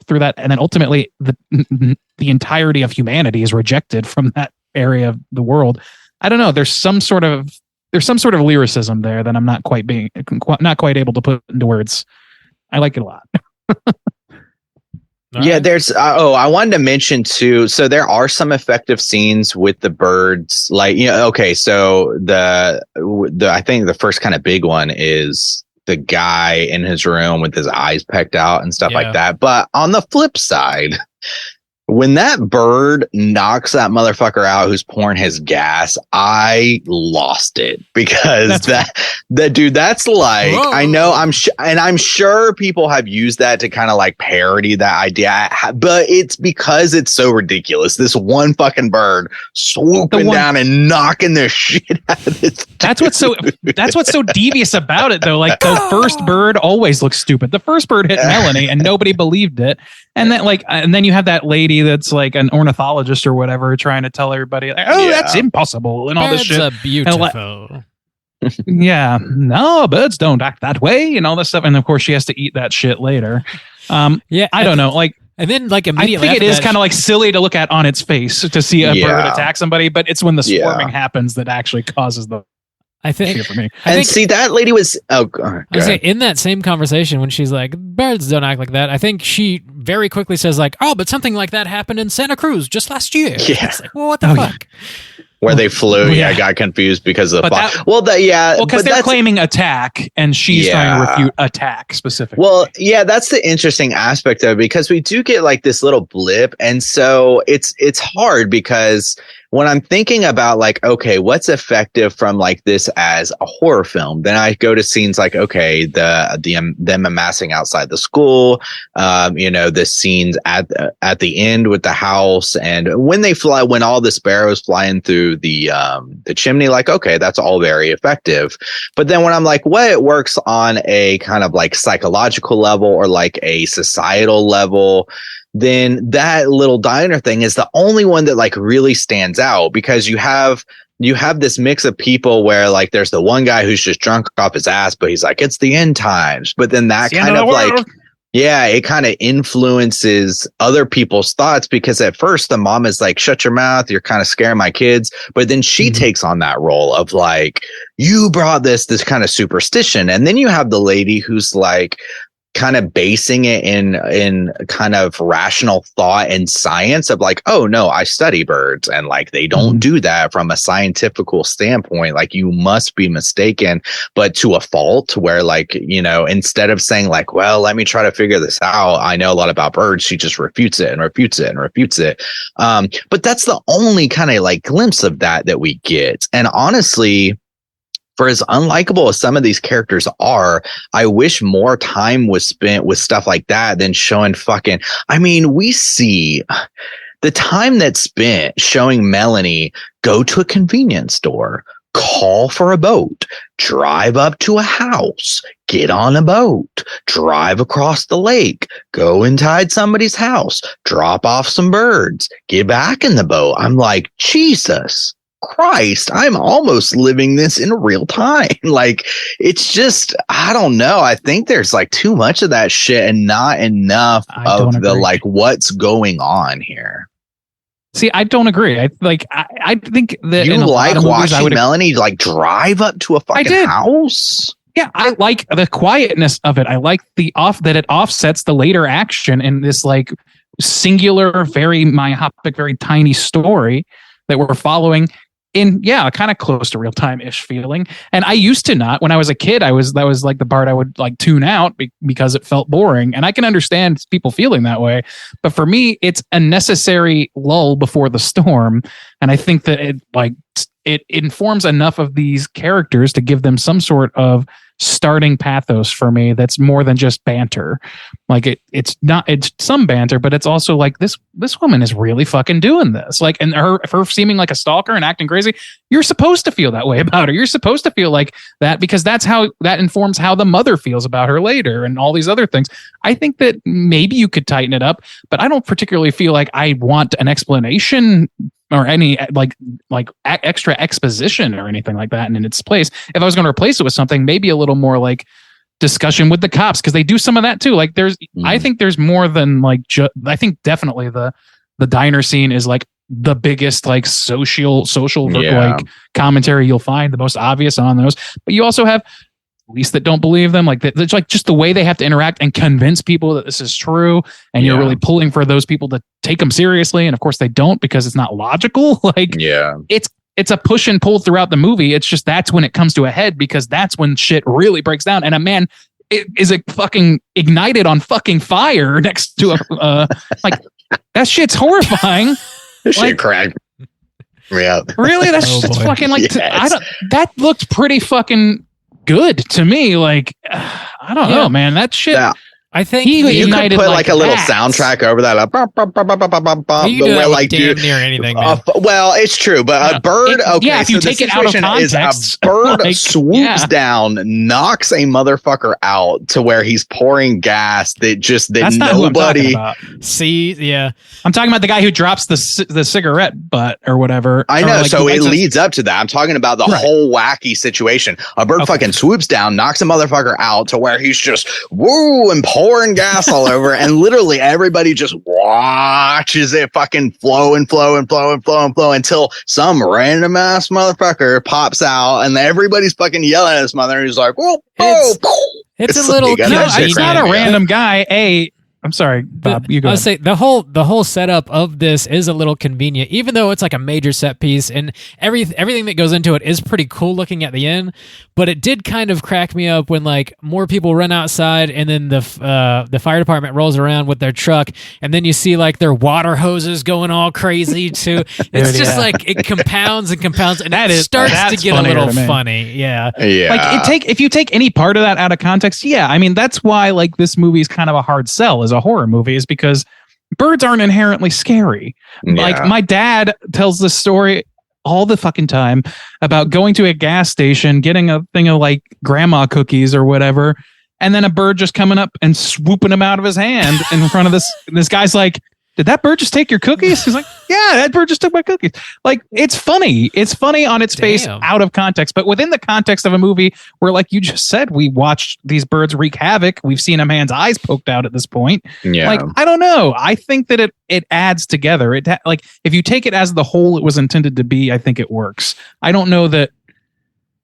through that, and then ultimately the entirety of humanity is rejected from that area of the world. I don't know. There's some sort of lyricism there that I'm not quite able to put into words. I like it a lot. Yeah, there's. I wanted to mention too. So there are some effective scenes with the birds. Like, okay. So the I think the first kind of big one is the guy in his room with his eyes pecked out and stuff like that. But on the flip side, when that bird knocks that motherfucker out who's pouring his gas, I lost it, because that dude, that's like, whoa. I know I'm sure people have used that to kind of like parody that idea, but it's because it's so ridiculous. This one fucking bird swooping down and knocking the shit out of this. That's what's so devious about it, though. Like the first bird always looks stupid. The first bird hit Melanie and nobody believed it. And then you have that lady that's like an ornithologist or whatever trying to tell everybody, like, that's impossible and all this shit. Birds are beautiful. Yeah, no, birds don't act that way and all this stuff. And of course, she has to eat that shit later. I don't know. Like, and then like immediately, I think it is kind of like silly to look at on its face to see a bird attack somebody, but it's when the swarming happens that actually causes the. I think for me. And see, that lady was. Oh, I was saying, in that same conversation when she's like, birds don't act like that, I think she very quickly says like, oh, but something like that happened in Santa Cruz just last year. Yeah. It's like, well, what the fuck? Where they flew, I got confused because of the fire. Because they're claiming attack, and she's trying to refute attack specifically. Well, yeah, that's the interesting aspect of it, because we do get like this little blip, and so it's hard, because when I'm thinking about like, okay, what's effective from like this as a horror film, then I go to scenes like, okay, them amassing outside the school, the scenes at the end with the house, and when all the sparrows flying through the chimney, like, okay, that's all very effective. But then when I'm like, what works on a kind of like psychological level or like a societal level, then that little diner thing is the only one that like really stands out, because you have this mix of people where like there's the one guy who's just drunk off his ass, but he's like, it's the end times. But then that kind of like, it kind of influences other people's thoughts, because at first the mom is like, shut your mouth, you're kind of scaring my kids. But then she takes on that role of like, you brought this kind of superstition. And then you have the lady who's like, kind of basing it in kind of rational thought and science of like, oh no, I study birds, and like they don't do that from a scientifical standpoint. Like, you must be mistaken, but to a fault, where like, instead of saying like, well, let me try to figure this out, I know a lot about birds, she just refutes it and refutes it and refutes it. But that's the only kind of like glimpse of that we get. And honestly, for as unlikable as some of these characters are, I wish more time was spent with stuff like that than showing fucking. I mean, we see the time that's spent showing Melanie go to a convenience store, call for a boat, drive up to a house, get on a boat, drive across the lake, go inside somebody's house, drop off some birds, get back in the boat. I'm like, Jesus Christ, I'm almost living this in real time. Like, it's just, I don't know. I think there's like too much of that shit and not enough of the like what's going on here. See, I don't agree. I think that you like watching Melanie like drive up to a fucking house. Yeah, I like the quietness of it. I like that it offsets the later action in this like singular, very myopic, very tiny story that we're following in, kind of close to real time-ish feeling. And I used to not. When I was a kid, that was like the part I would like tune out because it felt boring. And I can understand people feeling that way. But for me, it's a necessary lull before the storm. And I think that it informs enough of these characters to give them some sort of starting pathos for me that's more than just banter. Like it's some banter, but it's also like this woman is really fucking doing this. Like, and her seeming like a stalker and acting crazy, you're supposed to feel that way about her. You're supposed to feel like that because that informs how the mother feels about her later and all these other things. I think that maybe you could tighten it up, but I don't particularly feel like I want an explanation or any like extra exposition or anything like that. And in its place, if I was going to replace it with something, maybe a little more like discussion with the cops, because they do some of that too. Like I think there's more than like, I think definitely the diner scene is like the biggest like social like commentary you'll find, the most obvious on those. But you also have police that don't believe them, like it's like just the way they have to interact and convince people that this is true, and you're really pulling for those people to take them seriously, and of course they don't because it's not logical. Like it's a push and pull throughout the movie. It's just that's when it comes to a head, because that's when shit really breaks down and a man is fucking ignited on fucking fire next to a like that shit's horrifying. Shit cracked. Yeah, really, that's fucking like that looked pretty fucking good to me. Like I don't know, man. That shit. Yeah. I think you could put like a little soundtrack over that. You do like damn near anything. Well, it's true, but a bird. Okay, if you take it out of context, a bird swoops down, knocks a motherfucker out to where he's pouring gas that nobody. See, yeah, I'm talking about the guy who drops the cigarette butt or whatever. I know, so it leads up to that. I'm talking about the whole wacky situation. A bird fucking swoops down, knocks a motherfucker out to where he's just woo and pouring gas all over, and literally everybody just watches it fucking flow until some random ass motherfucker pops out, and everybody's fucking yelling at his mother. He's like, "Whoa, it's a little." It's not a random guy. I'm sorry, Bob. You go. I'll say the whole setup of this is a little convenient, even though it's like a major set piece, and everything that goes into it is pretty cool looking at the end. But it did kind of crack me up when like more people run outside, and then the fire department rolls around with their truck, and then you see like their water hoses going all crazy too. It's just like it compounds, and it starts to get a little funny. Yeah. Like if you take any part of that out of context, I mean that's why like this movie is kind of a hard sell as a horror movie, is because birds aren't inherently scary. Like my dad tells this story all the fucking time about going to a gas station, getting a thing of like grandma cookies or whatever, and then a bird just coming up and swooping them out of his hand in front of this guy's like, did that bird just take your cookies? He's like, yeah, that bird just took my cookies. Like, it's funny. It's funny on its face out of context, but within the context of a movie where, like you just said, we watched these birds wreak havoc. We've seen a man's eyes poked out at this point. Yeah. Like, I don't know. I think that it adds together. Like, if you take it as the whole it was intended to be, I think it works. I don't know that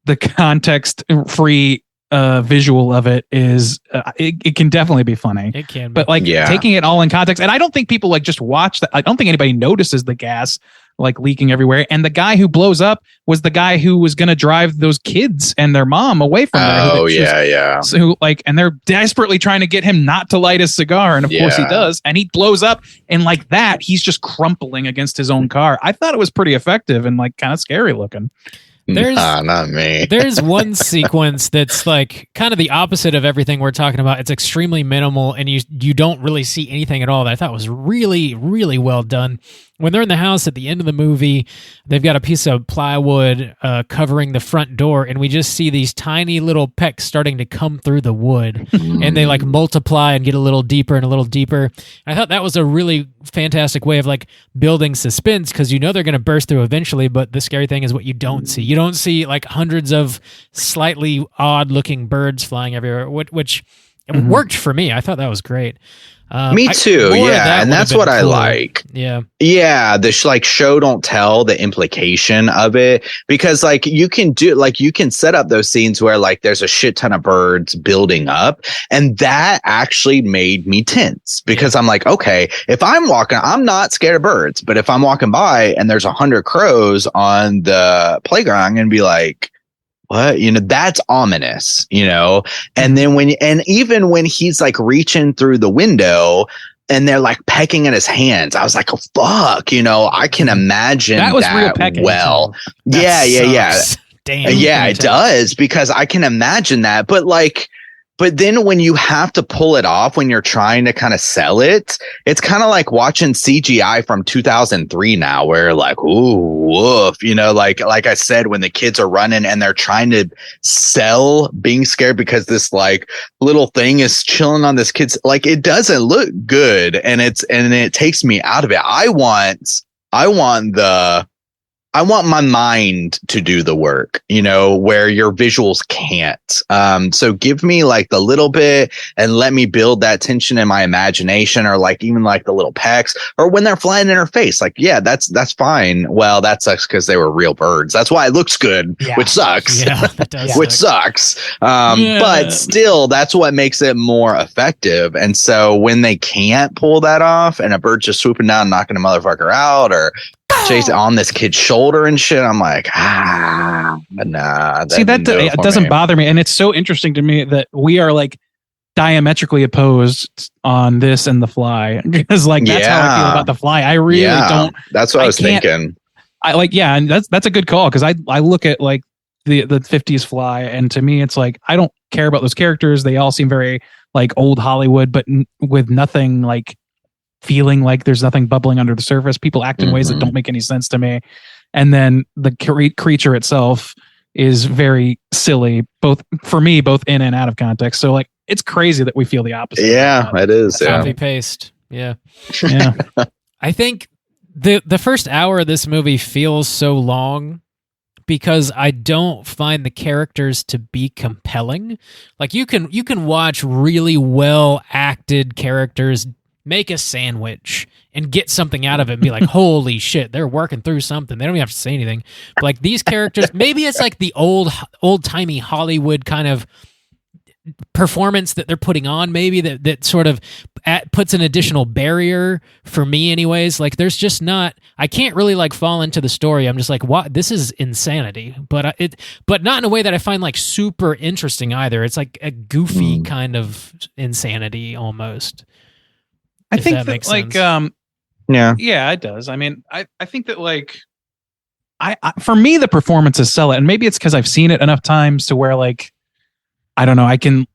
the context-free visual of it is it can definitely be funny. It can, but like taking it all in context, and I don't think people like just watch that. I don't think anybody notices the gas like leaking everywhere. And the guy who blows up was the guy who was going to drive those kids and their mom away from there. So like, and they're desperately trying to get him not to light his cigar, and of course he does, and he blows up, and like that, he's just crumpling against his own car. I thought it was pretty effective and like kind of scary looking. Not me. There's one sequence that's like kind of the opposite of everything we're talking about. It's extremely minimal, and you don't really see anything at all that I thought was really, really well done. When they're in the house at the end of the movie, they've got a piece of plywood covering the front door, and we just see these tiny little pecks starting to come through the wood, and they like multiply and get a little deeper and a little deeper. And I thought that was a really fantastic way of like building suspense, because you know they're going to burst through eventually, but the scary thing is what you don't see. You don't see like hundreds of slightly odd-looking birds flying everywhere, which worked for me. I thought that was great. Me too, yeah, and that's what I like. Yeah, the like show don't tell, the implication of it, because like you can set up those scenes where like there's a shit ton of birds building up, and that actually made me tense, because I'm like, okay, if I'm walking, I'm not scared of birds, but if I'm walking by and there's 100 crows on the playground, I'm gonna be like, what? That's ominous, and then even when he's like reaching through the window and they're like pecking at his hands, I was like, oh, fuck, I can imagine that, real pecking, well. Yeah. Damn. Yeah, it does, because I can imagine that. But then when you have to pull it off, when you're trying to kind of sell it, it's kind of like watching CGI from 2003 now, where like, ooh, woof, like I said, when the kids are running and they're trying to sell being scared because this like little thing is chilling on this kid's, like, it doesn't look good, and it takes me out of it. I want my mind to do the work, where your visuals can't. So give me like the little bit and let me build that tension in my imagination, or like even like the little pecks, or when they're flying in her face. Like, yeah, that's fine. Well, that sucks because they were real birds. That's why it looks good, which sucks. Yeah, that does which sucks. But still, that's what makes it more effective. And so when they can't pull that off and a bird just swooping down, knocking a motherfucker out, or chase on this kid's shoulder and shit, I'm like, nah. See, that doesn't bother me, and it's so interesting to me that we are like diametrically opposed on this and The Fly, because like that's how I feel about The Fly. I really don't. That's what I was thinking. And that's a good call, because I look at like the 50s Fly, and to me it's like I don't care about those characters. They all seem very like old Hollywood, but with nothing like feeling like there's nothing bubbling under the surface. People act in ways that don't make any sense to me. And then the creature itself is very silly, both in and out of context. So like, it's crazy that we feel the opposite. Yeah, it is. Copy paste. Yeah. I think the first hour of this movie feels so long because I don't find the characters to be compelling. Like you can watch really well acted characters make a sandwich and get something out of it and be like, holy shit, they're working through something. They don't even have to say anything. But like these characters, maybe it's like the old-timey Hollywood kind of performance that they're putting on, maybe that sort of puts an additional barrier for me anyways. Like there's just not, I can't really like fall into the story. I'm just like, what? This is insanity. But not in a way that I find like super interesting either. It's like a goofy kind of insanity almost. I think that like, sense. Yeah, it does. I mean, I think that like, I for me, the performances sell it. And maybe it's because I've seen it enough times to where like, I don't know, I can,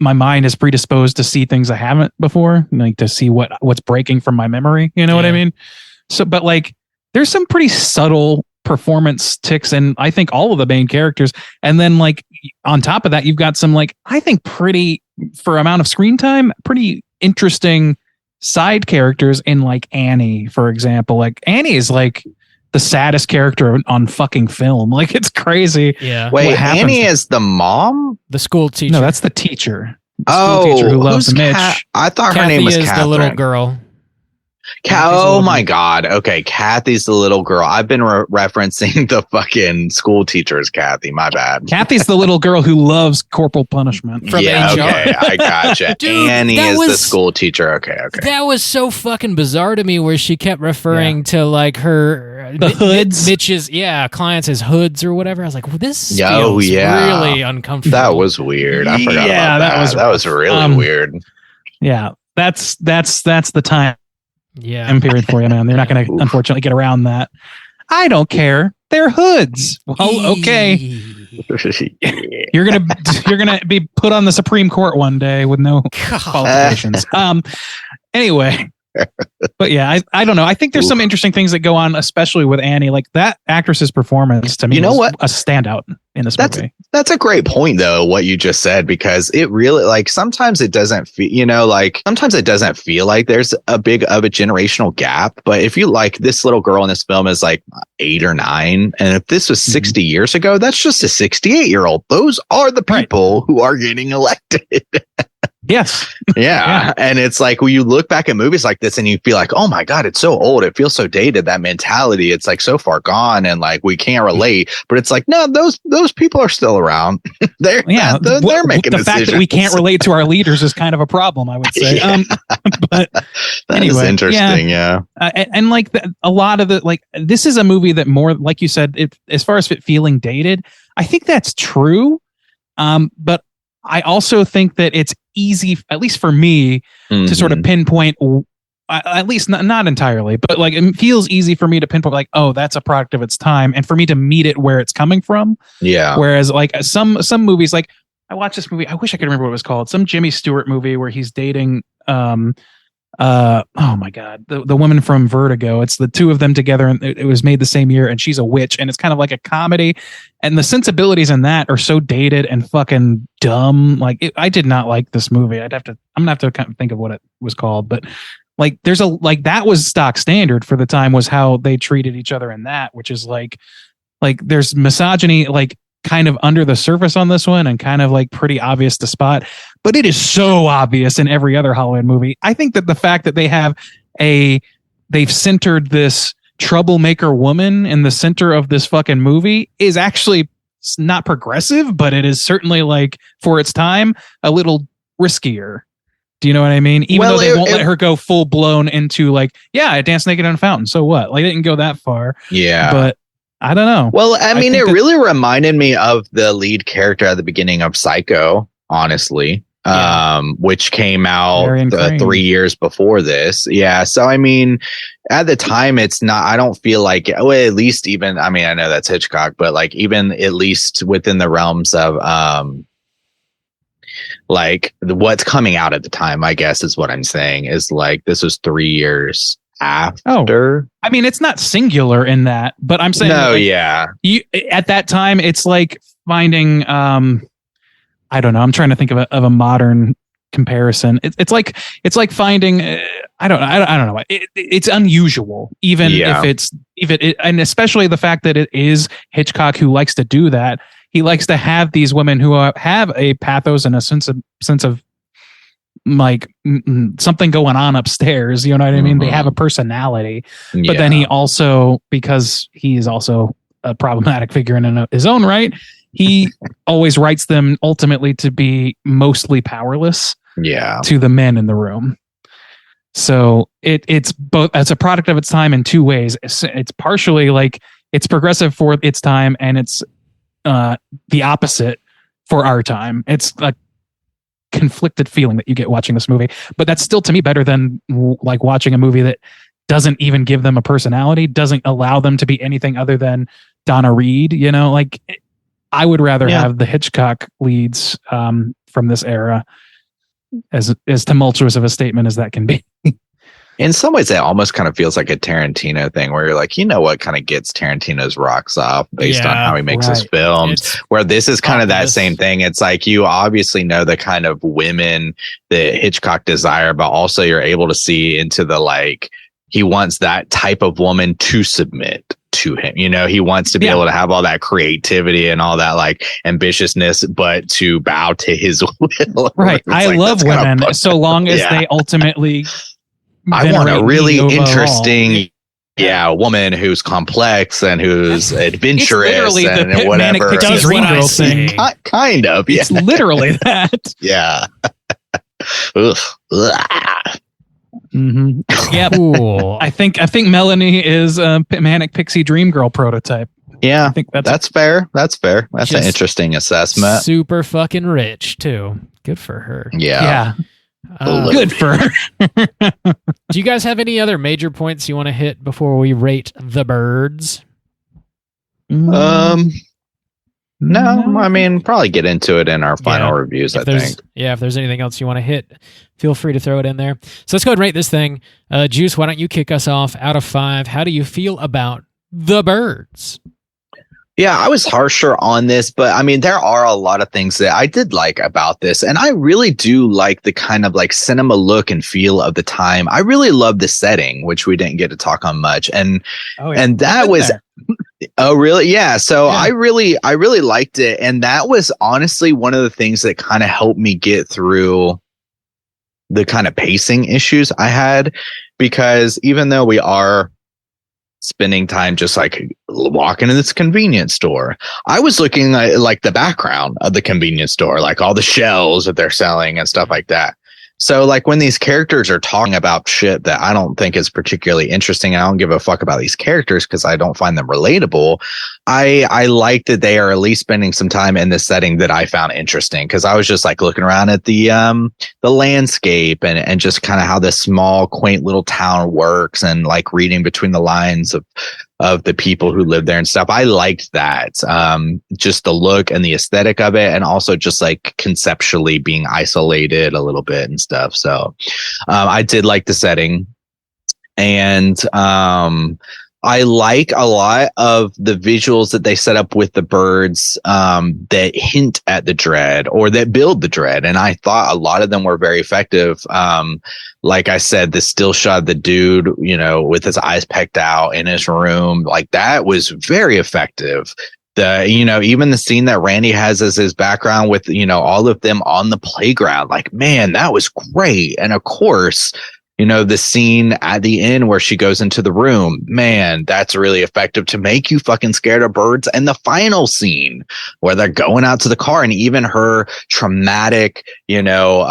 my mind is predisposed to see things I haven't before, like to see what's breaking from my memory. You know what I mean? So, but like, there's some pretty subtle performance ticks in, I think, all of the main characters. And then like on top of that, you've got some like, I think pretty, for amount of screen time, pretty interesting side characters in like Annie, for example. Like Annie is like the saddest character on fucking film. Like it's crazy. Yeah. Wait, Annie is the mom? The school teacher. No, that's the teacher. The teacher who loves Mitch. I thought Kathy her name was is Catherine. the little girl. Oh my God. Okay. Kathy's the little girl. I've been referencing the fucking school teacher as Kathy. My bad. Kathy's the little girl who loves corporal punishment. From HR. Okay. I gotcha. Dude, Annie is the school teacher. Okay. That was so fucking bizarre to me where she kept referring to like her hoods. Mitch's clients as hoods or whatever. I was like, well, this feels really uncomfortable. That was weird. I forgot about that. That was really weird. Yeah. That's the time. Yeah. Period for you, man. They're not going to unfortunately get around that. I don't care. They're hoods. Well, okay. You're gonna be put on the Supreme Court one day with no qualifications. Anyway. But yeah, I don't know. I think there's some interesting things that go on, especially with Annie. Like that actress's performance to me, was a standout in this movie. That's a great point, though, what you just said, because it really, like, sometimes it doesn't feel, sometimes it doesn't feel like there's a big of a generational gap. But if you like, this little girl in this film is like 8 or 9, and if this was 60 years ago, that's just a 68-year-old. Those are the people who are getting elected. Yes. Yeah. And it's like when you look back at movies like this and you feel like, oh my God, it's so old. It feels so dated. That mentality, it's like so far gone and like we can't relate. But it's like, no, those people are still around. they're making the fact that we can't relate to our leaders is kind of a problem, I would say. But that is interesting. Yeah. And like a lot of the, like, this is a movie that more, like you said, as far as it feeling dated, I think that's true. But I also think that it's easy, at least for me, to sort of pinpoint, at least not entirely, but like it feels easy for me to pinpoint, like, oh, that's a product of its time, and for me to meet it where it's coming from. Yeah. Whereas like some movies, like I watched this movie, I wish I could remember what it was called, some Jimmy Stewart movie where he's dating oh my God, the woman from Vertigo. It's the two of them together, and it was made the same year, and she's a witch, and it's kind of like a comedy, and the sensibilities in that are so dated and fucking dumb. Like I did not like this movie. I'm gonna have to kind of think of what it was called, but like there's that was stock standard for the time, was how they treated each other in that, which is like there's misogyny like kind of under the surface on this one and kind of like pretty obvious to spot, but it is so obvious in every other Hollywood movie. I think that the fact that they've centered this troublemaker woman in the center of this fucking movie is actually not progressive, but it is certainly, like, for its time, a little riskier. Do you know what I mean? Even though they won't let her go full blown into like, yeah, I danced naked in a fountain. So what? Like, they didn't go that far. Yeah. But I don't know. Well, I mean, it really reminded me of the lead character at the beginning of Psycho, honestly, which came out 3 years before this. Yeah. So, I mean, at the time, it's not, I don't feel like, at least even, I mean, I know that's Hitchcock, but like even at least within the realms of, like what's coming out at the time, I guess is what I'm saying, is like, this was 3 years after. I mean, it's not singular in that, but I'm saying, at that time, it's like finding, I don't know. I'm trying to think of a modern comparison. It's like finding, I don't know. It's unusual, even and especially the fact that it is Hitchcock who likes to do that. He likes to have these women who have a pathos and a sense of like something going on upstairs. You know what I mean? They have a personality, but then he also, because he is also a problematic figure in his own right, he always writes them ultimately to be mostly powerless to the men in the room. So it's both, it's a product of its time in two ways. It's partially like it's progressive for its time, and it's the opposite for our time. It's a conflicted feeling that you get watching this movie, but that's still to me better than like watching a movie that doesn't even give them a personality, doesn't allow them to be anything other than Donna Reed. You know, like I would rather have the Hitchcock leads from this era, as tumultuous of a statement as that can be. In some ways, it almost kind of feels like a Tarantino thing, where you're like, you know what kind of gets Tarantino's rocks off based on how he makes his films, where this is kind of that same thing. It's like, you obviously know the kind of women that Hitchcock desire, but also you're able to see into the, like, he wants that type of woman to submit to him. You know, he wants to be able to have all that creativity and all that like ambitiousness, but to bow to his will. Right. I love women so long as they ultimately, I want a really interesting woman who's complex and who's adventurous and whatever. Does what I say. Kind of. It's literally that. Yeah. Mm-hmm. Yeah. Cool. I think Melanie is a manic pixie dream girl prototype. Yeah, I think that's fair. That's fair. That's an interesting assessment. Super fucking rich too. Good for her. Yeah. Good for her. Do you guys have any other major points you want to hit before we rate The Birds? No, I mean, probably get into it in our final reviews, I think. Yeah, if there's anything else you want to hit, feel free to throw it in there. So let's go ahead and rate this thing. Juice, why don't you kick us off out of 5? How do you feel about The Birds? Yeah, I was harsher on this, but I mean, there are a lot of things that I did like about this. And I really do like the kind of like cinema look and feel of the time. I really love the setting, which we didn't get to talk on much. And that was... Oh, really? Yeah. So yeah. I really liked it. And that was honestly one of the things that kind of helped me get through the kind of pacing issues I had, because even though we are spending time just like walking in this convenience store, I was looking at like the background of the convenience store, like all the shells that they're selling and stuff like that. So like when these characters are talking about shit that I don't think is particularly interesting, I don't give a fuck about these characters because I don't find them relatable. I like that they are at least spending some time in this setting that I found interesting, because I was just like looking around at the landscape and just kind of how this small, quaint little town works, and like reading between the lines of the people who live there and stuff. I liked that. Just the look and the aesthetic of it, and also just like conceptually being isolated a little bit and stuff. So I did like the setting, and I like a lot of the visuals that they set up with the birds that hint at the dread or that build the dread. And I thought a lot of them were very effective. Like I said, the still shot of the dude, you know, with his eyes pecked out in his room, like that was very effective. Even the scene that Randy has as his background with, you know, all of them on the playground, like, man, that was great. And of course, you know, the scene at the end where she goes into the room, man, that's really effective to make you fucking scared of birds. And the final scene where they're going out to the car, and even her traumatic, you know,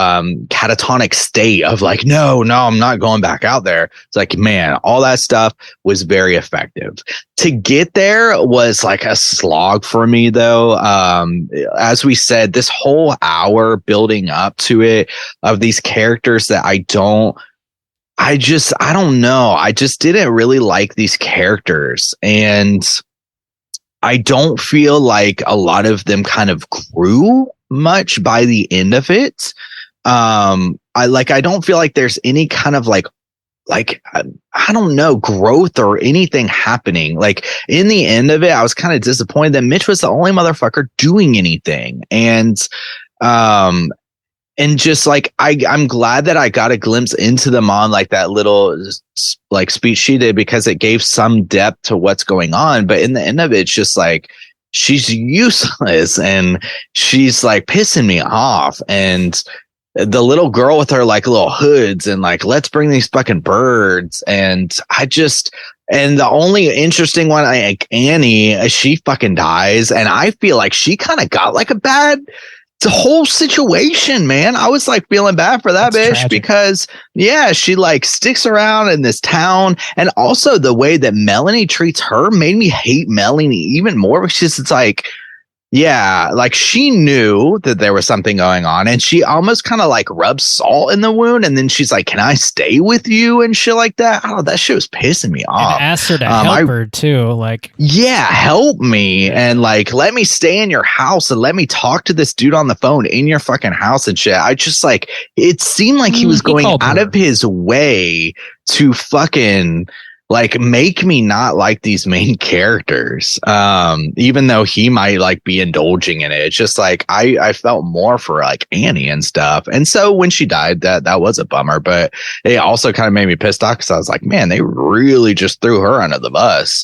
catatonic state of like, no, I'm not going back out there. It's like, man, all that stuff was very effective. To get there was like a slog for me, though. As we said, this whole hour building up to it of these characters that I don't know. I just didn't really like these characters, and I don't feel like a lot of them kind of grew much by the end of it. I don't feel like there's any kind of like I don't know, growth or anything happening. Like in the end of it, I was kind of disappointed that Mitch was the only motherfucker doing anything. And just like, I'm glad that I got a glimpse into them on like that little like speech she did, because it gave some depth to what's going on. But in the end of it, it's just like, she's useless and she's like pissing me off. And the little girl with her like little hoods and like, let's bring these fucking birds. And the only interesting one, like Annie, she fucking dies. And I feel like she kind of got like a bad whole situation, man. I was like feeling bad for that bitch tragic. Because yeah, she like sticks around in this town, and also the way that Melanie treats her made me hate Melanie even more, because it's like, yeah, like she knew that there was something going on, and she almost kind of like rubs salt in the wound, and then she's like, can I stay with you and shit like that? Oh, that shit was pissing me off. And asked her to help her too, like, yeah, help me and like let me stay in your house and let me talk to this dude on the phone in your fucking house and shit. I just like, it seemed like he was going out of his way to fucking like make me not like these main characters, even though he might like be indulging in it. It's just like I felt more for like Annie and stuff. And so when she died, that was a bummer, but it also kind of made me pissed off, because I was like, man, they really just threw her under the bus.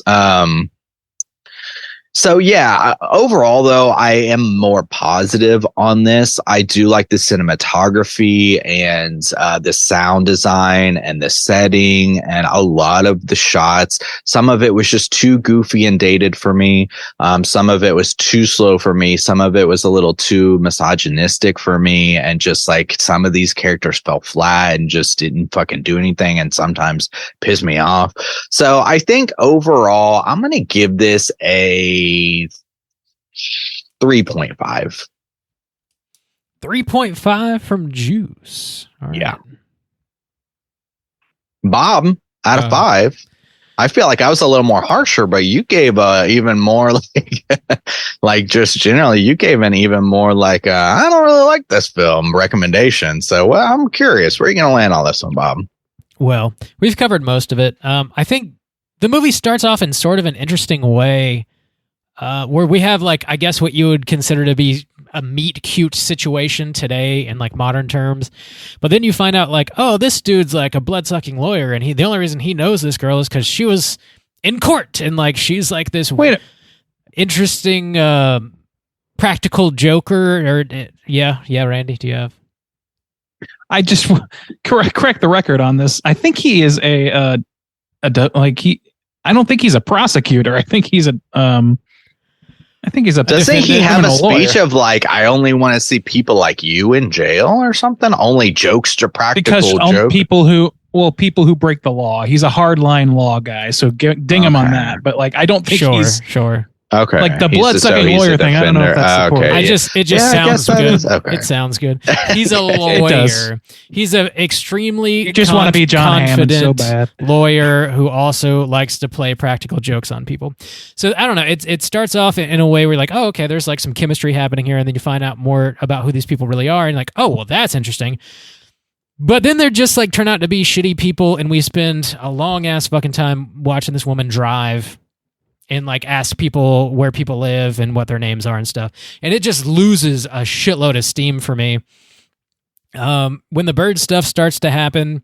So yeah, overall though, I am more positive on this. I do like the cinematography and the sound design and the setting and a lot of the shots. Some of it was just too goofy and dated for me. Some of it was too slow for me. Some of it was a little too misogynistic for me. And just like some of these characters fell flat and just didn't fucking do anything, and sometimes pissed me off. So I think overall, I'm going to give this a 3.5. 3.5 from Juice. All right. Yeah. Bob, out of 5. I feel like I was a little more harsher, but you gave even more like just generally, you gave an even more like I don't really like this film recommendation. So, well, I'm curious, where are you going to land on this one, Bob? Well, we've covered most of it. I think the movie starts off in sort of an interesting way, where we have like, I guess what you would consider to be a meet cute situation today in like modern terms. But then you find out like, oh, this dude's like a blood-sucking lawyer, and the only reason he knows this girl is because she was in court, and like she's like this interesting practical joker. Or yeah, Randy, do you have? I just correct the record on this. I think he is I don't think he's a prosecutor. I think he's Doesn't he have a speech of like, I only want to see people like you in jail or something? Only jokester practical because people who break the law. He's a hardline law guy, so ding him on that. But like, I don't think he's sure. Okay, like the blood-sucking lawyer thing. I don't know if that's supported. It just sounds good. Okay. It sounds good. He's a lawyer. He's an extremely just want to be John Hammond so bad lawyer who also likes to play practical jokes on people. So I don't know. It starts off in a way where you're like, oh, okay, there's like some chemistry happening here, and then you find out more about who these people really are, and like, oh, well, that's interesting. But then they're just like turn out to be shitty people, and we spend a long ass fucking time watching this woman drive and like ask people where people live and what their names are and stuff. And it just loses a shitload of steam for me. When the bird stuff starts to happen,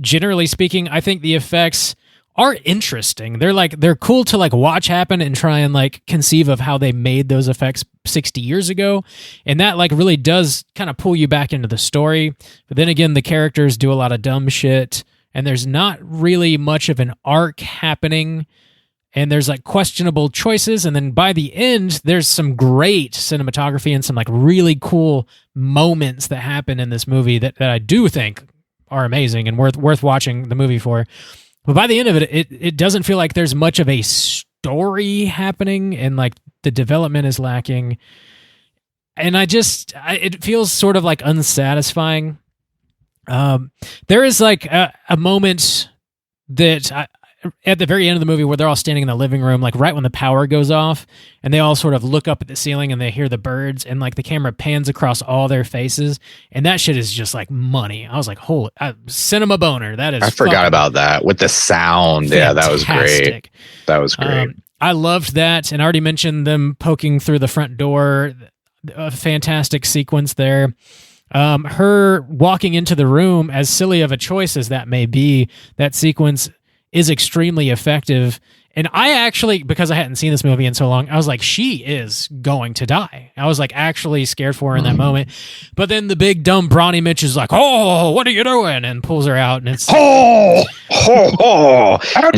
generally speaking, I think the effects are interesting. They're cool to like watch happen and try and like conceive of how they made those effects 60 years ago. And that like really does kind of pull you back into the story. But then again, the characters do a lot of dumb shit, and there's not really much of an arc happening. And there's like questionable choices. And then by the end, there's some great cinematography and some like really cool moments that happen in this movie that I do think are amazing and worth watching the movie for. But by the end of it, it doesn't feel like there's much of a story happening, and like the development is lacking. And it feels sort of like unsatisfying. There is like a moment that at the very end of the movie where they're all standing in the living room, like right when the power goes off, and they all sort of look up at the ceiling and they hear the birds, and like the camera pans across all their faces, and that shit is just like money. I was like, holy, cinema boner. That is. I forgot about that with the sound. Fantastic. Yeah, that was great. That was great. I loved that, and I already mentioned them poking through the front door. A fantastic sequence there. Her walking into the room, as silly of a choice as that may be, that sequence is extremely effective. And I actually, because I hadn't seen this movie in so long, I was like, she is going to die. I was like actually scared for her in that moment. But then the big dumb brawny Mitch is like, oh, what are you doing? And pulls her out, and it's and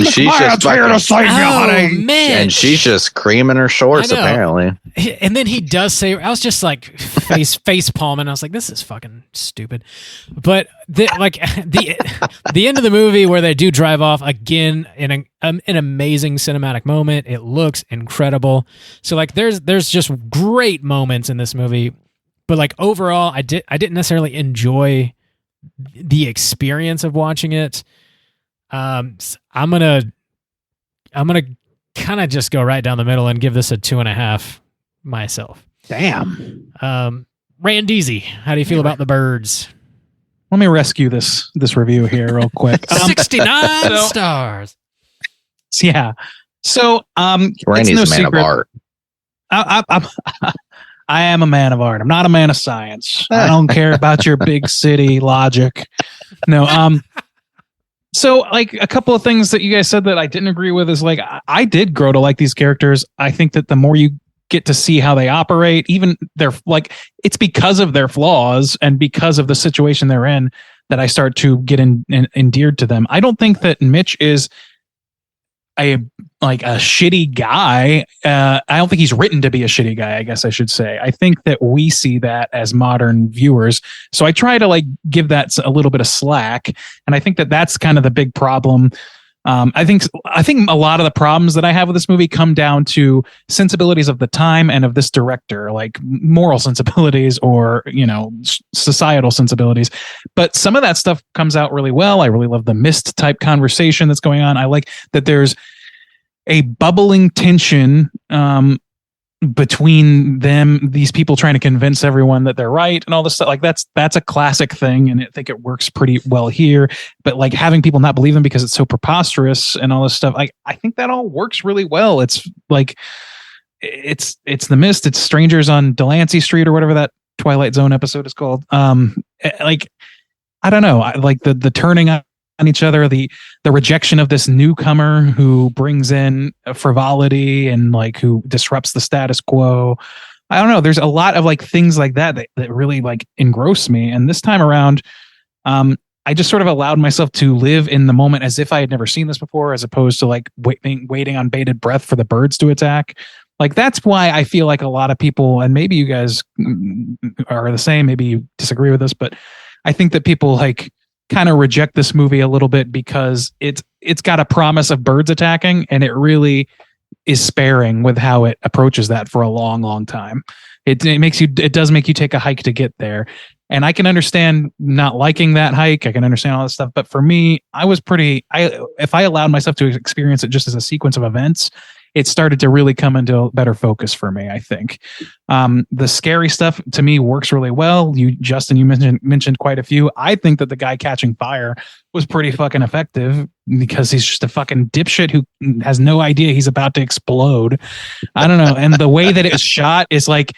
she's just here to save you, honey. Man. And she's just creaming her shorts apparently. And then he does say, I was just like face palming. I was like, this is fucking stupid. But the end of the movie where they do drive off again in an amazing cinematic moment. It looks incredible. So like there's just great moments in this movie, but like overall I didn't necessarily enjoy the experience of watching it. I'm gonna kind of just go right down the middle and give this a 2.5 myself. Damn. Randeezy, how do you feel about the birds? Let me rescue this review here real quick. 69 stars. Yeah. So, Randy's a man of art. I am a man of art. I'm not a man of science. I don't care about your big city logic. No. So, like, a couple of things that you guys said that I didn't agree with is like I did grow to like these characters. I think that the more you get to see how they operate, even they're like, it's because of their flaws and because of the situation they're in that I start to get endeared to them. I don't think that Mitch is a shitty guy. I don't think he's written to be a shitty guy, I guess I should say. I think that we see that as modern viewers. So I try to like give that a little bit of slack. And I think that that's kind of the big problem I think a lot of the problems that I have with this movie come down to sensibilities of the time and of this director, like moral sensibilities or, societal sensibilities. But some of that stuff comes out really well. I really love the mist type conversation that's going on. I like that there's a bubbling tension between these people trying to convince everyone that they're right and all this stuff. Like that's a classic thing, and I think it works pretty well here. But like having people not believe them because it's so preposterous and all this stuff, I think that all works really well. It's like it's the mist. It's strangers on Delancey Street or whatever that Twilight Zone episode is called. Like I don't know. I like the turning on each other, the rejection of this newcomer who brings in frivolity and like who disrupts the status quo. I don't know. There's a lot of like things like that really like engross me. And this time around, I just sort of allowed myself to live in the moment as if I had never seen this before, as opposed to like waiting on bated breath for the birds to attack. Like that's why I feel like a lot of people, and maybe you guys are the same, maybe you disagree with this, but I think that people like kind of reject this movie a little bit because it's got a promise of birds attacking, and it really is sparing with how it approaches that for a long, long time. It does make you take a hike to get there. And I can understand not liking that hike. I can understand all this stuff. But for me, if I allowed myself to experience it just as a sequence of events, it started to really come into better focus for me, I think. The scary stuff to me works really well. Justin, you mentioned quite a few. I think that the guy catching fire was pretty fucking effective because he's just a fucking dipshit who has no idea he's about to explode. I don't know. And the way that it's shot is like,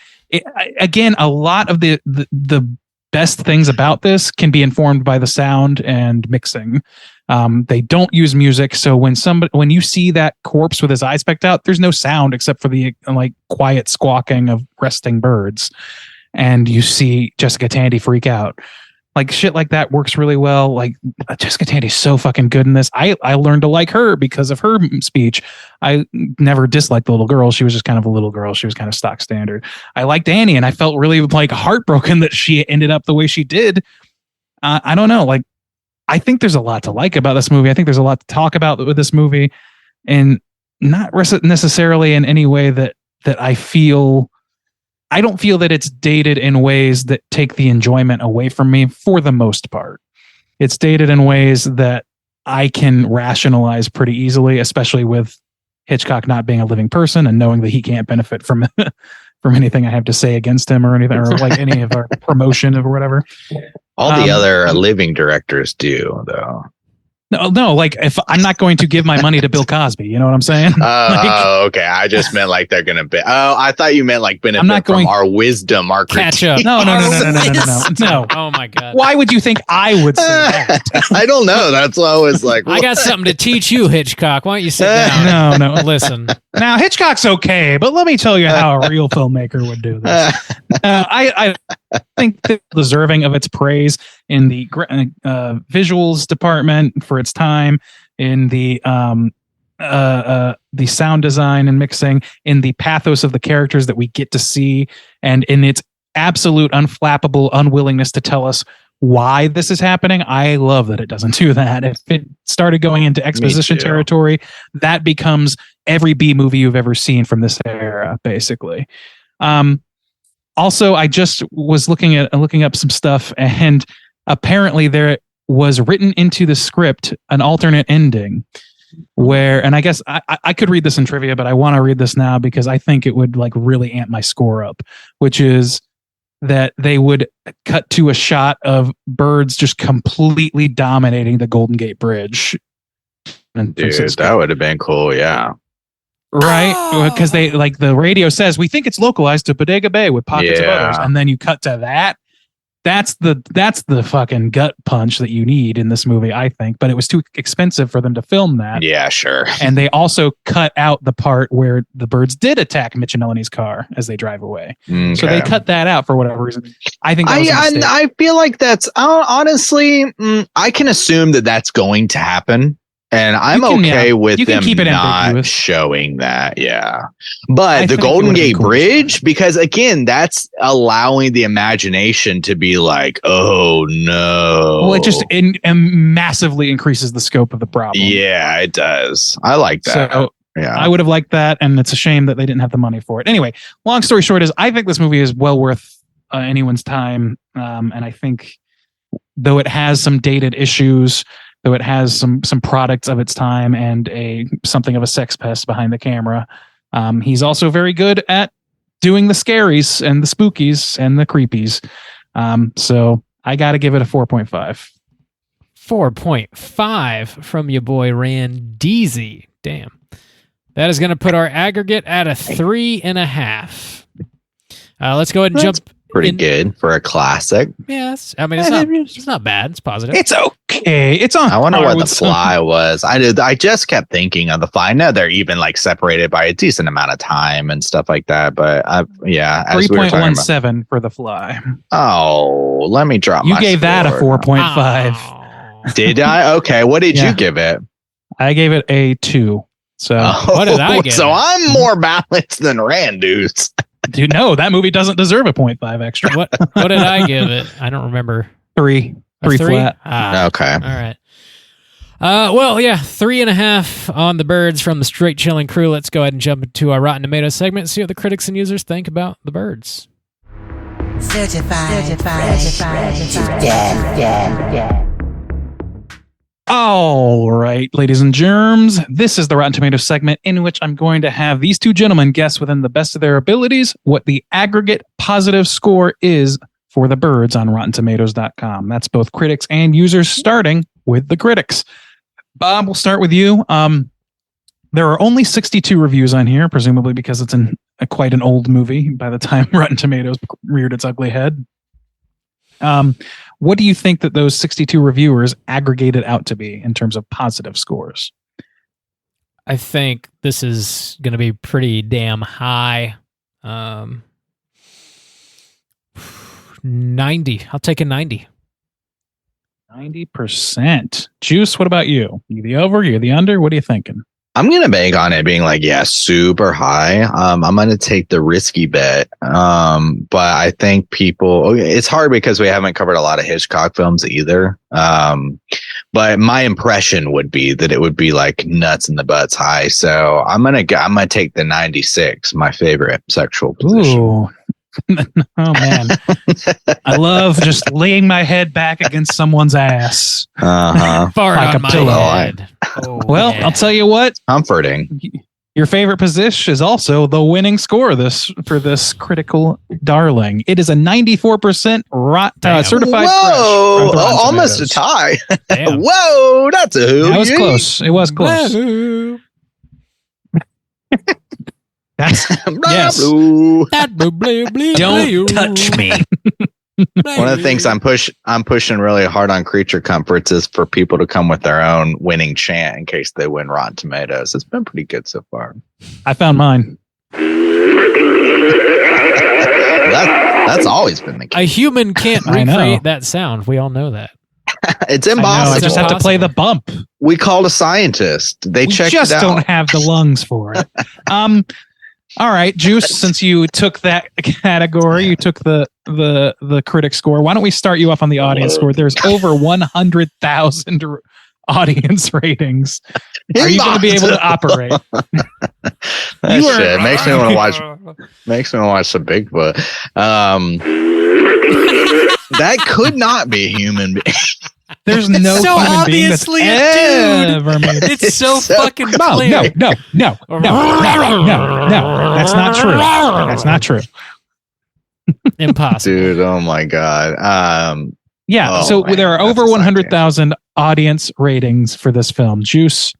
again, a lot of the best things about this can be informed by the sound and mixing. They don't use music, so when you see that corpse with his eyes pecked out, there's no sound except for the like quiet squawking of resting birds, and you see Jessica Tandy freak out. Like shit like that works really well. Like Jessica Tandy's so fucking good in this. I learned to like her because of her speech. I never disliked the little girl. She was just kind of a little girl. She was kind of stock standard. I liked Annie, and I felt really like heartbroken that she ended up the way she did. I don't know. Like, I think there's a lot to like about this movie. I think there's a lot to talk about with this movie, and not necessarily in any way that I don't feel that it's dated in ways that take the enjoyment away from me for the most part. It's dated in ways that I can rationalize pretty easily, especially with Hitchcock not being a living person and knowing that he can't benefit from anything I have to say against him or anything, or like any of our promotion or whatever. All the other living directors do, though. No, like if I'm not going to give my money to Bill Cosby, you know what I'm saying? Okay. I just meant like they're going to be. Oh, I thought you meant like benefit from our wisdom, our catch up. No. No. Oh my God. Why would you think I would say that? I don't know. That's why I was like, I got something to teach you, Hitchcock. Why don't you sit down? No. Listen. Now Hitchcock's okay, but let me tell you how a real filmmaker would do this. I think that deserving of its praise in the visuals department for its time, in the sound design and mixing, in the pathos of the characters that we get to see, and in its absolute unflappable unwillingness to tell us why this is happening. I love that it doesn't do that. If it started going into exposition territory, that becomes every B movie you've ever seen from this era, basically. Also, I just was looking up some stuff, and apparently there was written into the script an alternate ending where, and I guess I could read this in trivia, but I want to read this now because I think it would like really amp my score up, which is that they would cut to a shot of birds just completely dominating the Golden Gate Bridge. Dude, that would have been cool. Yeah. Right, because they like the radio says we think it's localized to Bodega Bay with pockets of others, and then you cut to that. That's the fucking gut punch that you need in this movie, I think. But it was too expensive for them to film that. Yeah, sure. And they also cut out the part where the birds did attack Mitch and Melanie's car as they drive away. Okay. So they cut that out for whatever reason. I think that was a mistake. I feel like that's honestly, I can assume that that's going to happen And I'm okay with them keep it not ambiguous. showing that, yeah. But I the think it Golden would've been Gate cool. Bridge, because again, that's allowing the imagination to be like, oh no. Well, it just massively increases the scope of the problem. Yeah, it does. I like that. So yeah. I would have liked that, and it's a shame that they didn't have the money for it. Anyway, long story short is I think this movie is well worth anyone's time, and I think though it has some dated issues, though it has some products of its time and something of a sex pest behind the camera, he's also very good at doing the scaries and the spookies and the creepies. So I got to give it a 4.5. 4.5 from your boy Randeezy. Damn. That is going to put our aggregate at a 3.5. Let's go ahead and jump. Pretty good for a classic. Yes. I mean, it's not bad. It's positive. It's okay. It's on. I wonder par what the with some- Fly was. I just kept thinking of the Fly. I know they're even like separated by a decent amount of time and stuff like that. But as we were talking about, 3.17 for The Fly. oh, let me drop. You my gave that a score. 4.5. Oh. Did I? Okay. What did Yeah. you give it? I gave it a 2. So, What did I give So it? I'm more balanced than Randuce. dude, no, that movie doesn't deserve a 0.5 extra. What did I give it? I don't remember. 3 A 3 flat. Okay. All right. Well, yeah, 3.5 on the birds from the Straight Chilling crew. Let's go ahead and jump into our Rotten Tomatoes segment and see what the critics and users think about the birds. Certified fresh to death. All right, ladies and germs, this is the Rotten Tomatoes segment in which I'm going to have these two gentlemen guess within the best of their abilities what the aggregate positive score is for the birds on RottenTomatoes.com. That's both critics and users, starting with the critics. Bob, we'll start with you. There are only 62 reviews on here, presumably because it's quite an old movie by the time Rotten Tomatoes reared its ugly head. What do you think that those 62 reviewers aggregated out to be in terms of positive scores? I think this is going to be pretty damn high. 90. I'll take a 90. 90%. Juice, what about you? You the over? You the under? What are you thinking? I'm going to bank on it being like, yeah, super high. I'm going to take the risky bet. But I think it's hard because we haven't covered a lot of Hitchcock films either. But my impression would be that it would be like nuts in the butts high. So I'm going to take the 96, my favorite sexual position. Ooh. Oh, man. I love just laying my head back against someone's ass. Uh-huh. Fart Like on a my pillow. head. Oh, Well, yeah. I'll tell you what. Comforting. Your favorite position is also the winning score for this critical darling. It is a 94% certified Whoa, fresh. almost a tie. Damn. Whoa, that's a hoot. That was close. It was close. Wahoo. That's yes. That blah, blah, blah, Don't blah. touch me. One of the things I'm pushing really hard on Creature Comforts is for people to come with their own winning chant in case they win Rotten Tomatoes. It's been pretty good so far. I found mine. That's always been the A case. human can't I know. recreate that sound. We all know that. It's I know, impossible. I just have to play the bump. We called a scientist. They We checked just it out. don't have the lungs for it. All right, Juice, since you took that category, you took the critic score. Why don't we start you off on the audience score? There's over 100,000 audience ratings. Are you going to be able to operate? That shit makes me want to watch. Makes me want to watch the Bigfoot. That could not be a human being. There's no so human being that's obviously a dude. ever made it. It's so fucking No, clear. no. That's not true. That's not true. Impossible. Dude, oh my god. Yeah, Oh, so man, there are that's over a 100,000 audience ratings for this film. Juice,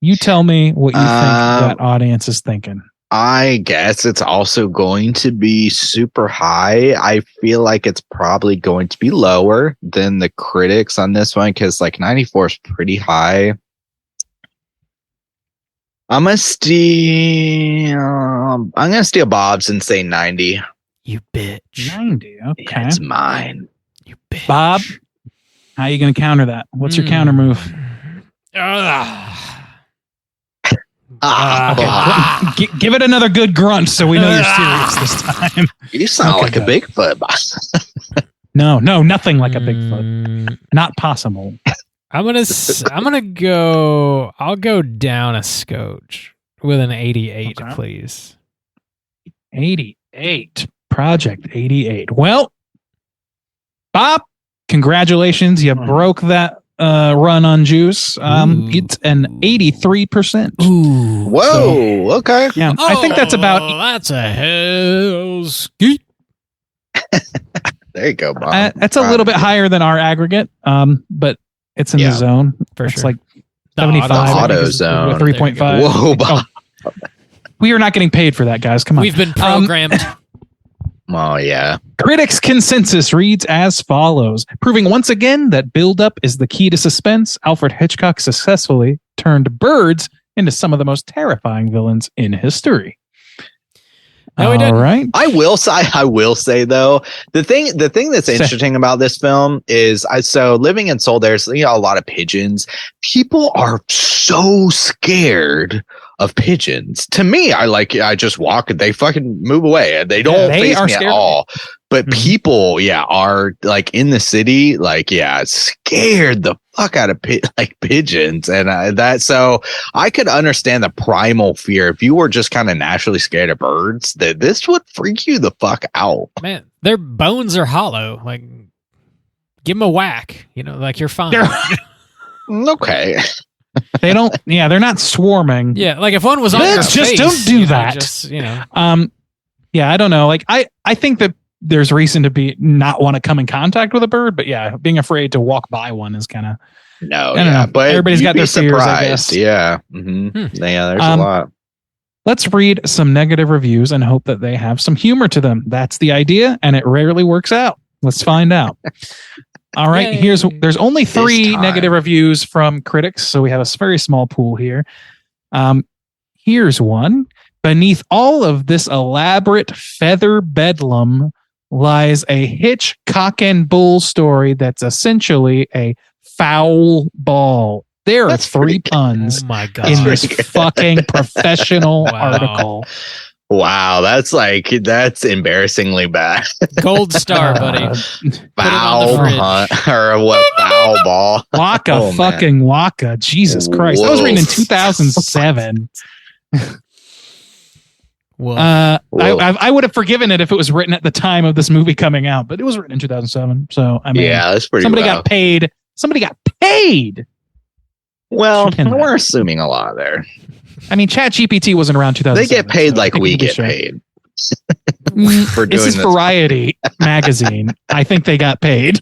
you tell me what you think that audience is thinking. I guess it's also going to be super high. I feel like it's probably going to be lower than the critics on this one because like 94 is pretty high. I'm gonna steal Bob's and say 90. You bitch. 90, okay. Yeah, it's mine. You bitch. Bob, how are you going to counter that? What's your counter move? Ugh. Give it another good grunt so we know you're serious this time. You sound like a Bigfoot, boss. No, nothing like a Bigfoot. Not possible. I'll go down a scotch with an 88, please. 88. Project 88. Well, Bob, congratulations. You broke that run on Juice. It's an 83%. Ooh. Whoa. Okay. Yeah, I think that's about... That's a hell skeet. There you go, Bob. That's a little bit higher than our aggregate, but it's in the zone. It's like 75. The auto zone. 3.5. Whoa, Bob. We are not getting paid for that, guys. Come on. We've been programmed. Oh, yeah. Critics' consensus reads as follows. Proving once again that build-up is the key to suspense, Alfred Hitchcock successfully turned birds into some of the most terrifying villains in history. No, he didn't. All right. I will say though, the thing that's interesting about this film is so living in Seoul, there's a lot of pigeons. People are so scared of pigeons. To me, I just walk and they fucking move away. They don't face me at all. But people, are like in the city, scared the fuck out of pigeons, and so I could understand the primal fear if you were just kind of naturally scared of birds. That this would freak you the fuck out. Man, their bones are hollow. Like, give them a whack. You're fine. Okay. They don't. Yeah, they're not swarming. Yeah, like if one was on your face, don't do that. Yeah, I don't know. Like I think that there's reason to not want to come in contact with a bird, but being afraid to walk by one is kind of I don't know. But everybody's got their fears, I guess. Yeah, yeah, there's a lot. Let's read some negative reviews and hope that they have some humor to them. That's the idea, and it rarely works out. Let's find out. All right, there's only 3 negative reviews from critics, so we have a very small pool here. Here's one. Beneath all of this elaborate feather bedlam lies a Hitchcock and Bull story that's essentially a foul ball. There are 3 puns in this fucking professional article. Wow, that's embarrassingly bad. Gold star, buddy. Foul or what? Foul ball. Waka. Jesus Christ. That was written in 2007. I would have forgiven it if it was written at the time of this movie coming out, but it was written in 2007. So I mean, that's pretty. Somebody got paid. Well, we're assuming a lot there. I mean, ChatGPT wasn't around 2007. They get paid like we get paid. For doing this is Variety magazine. I think they got paid.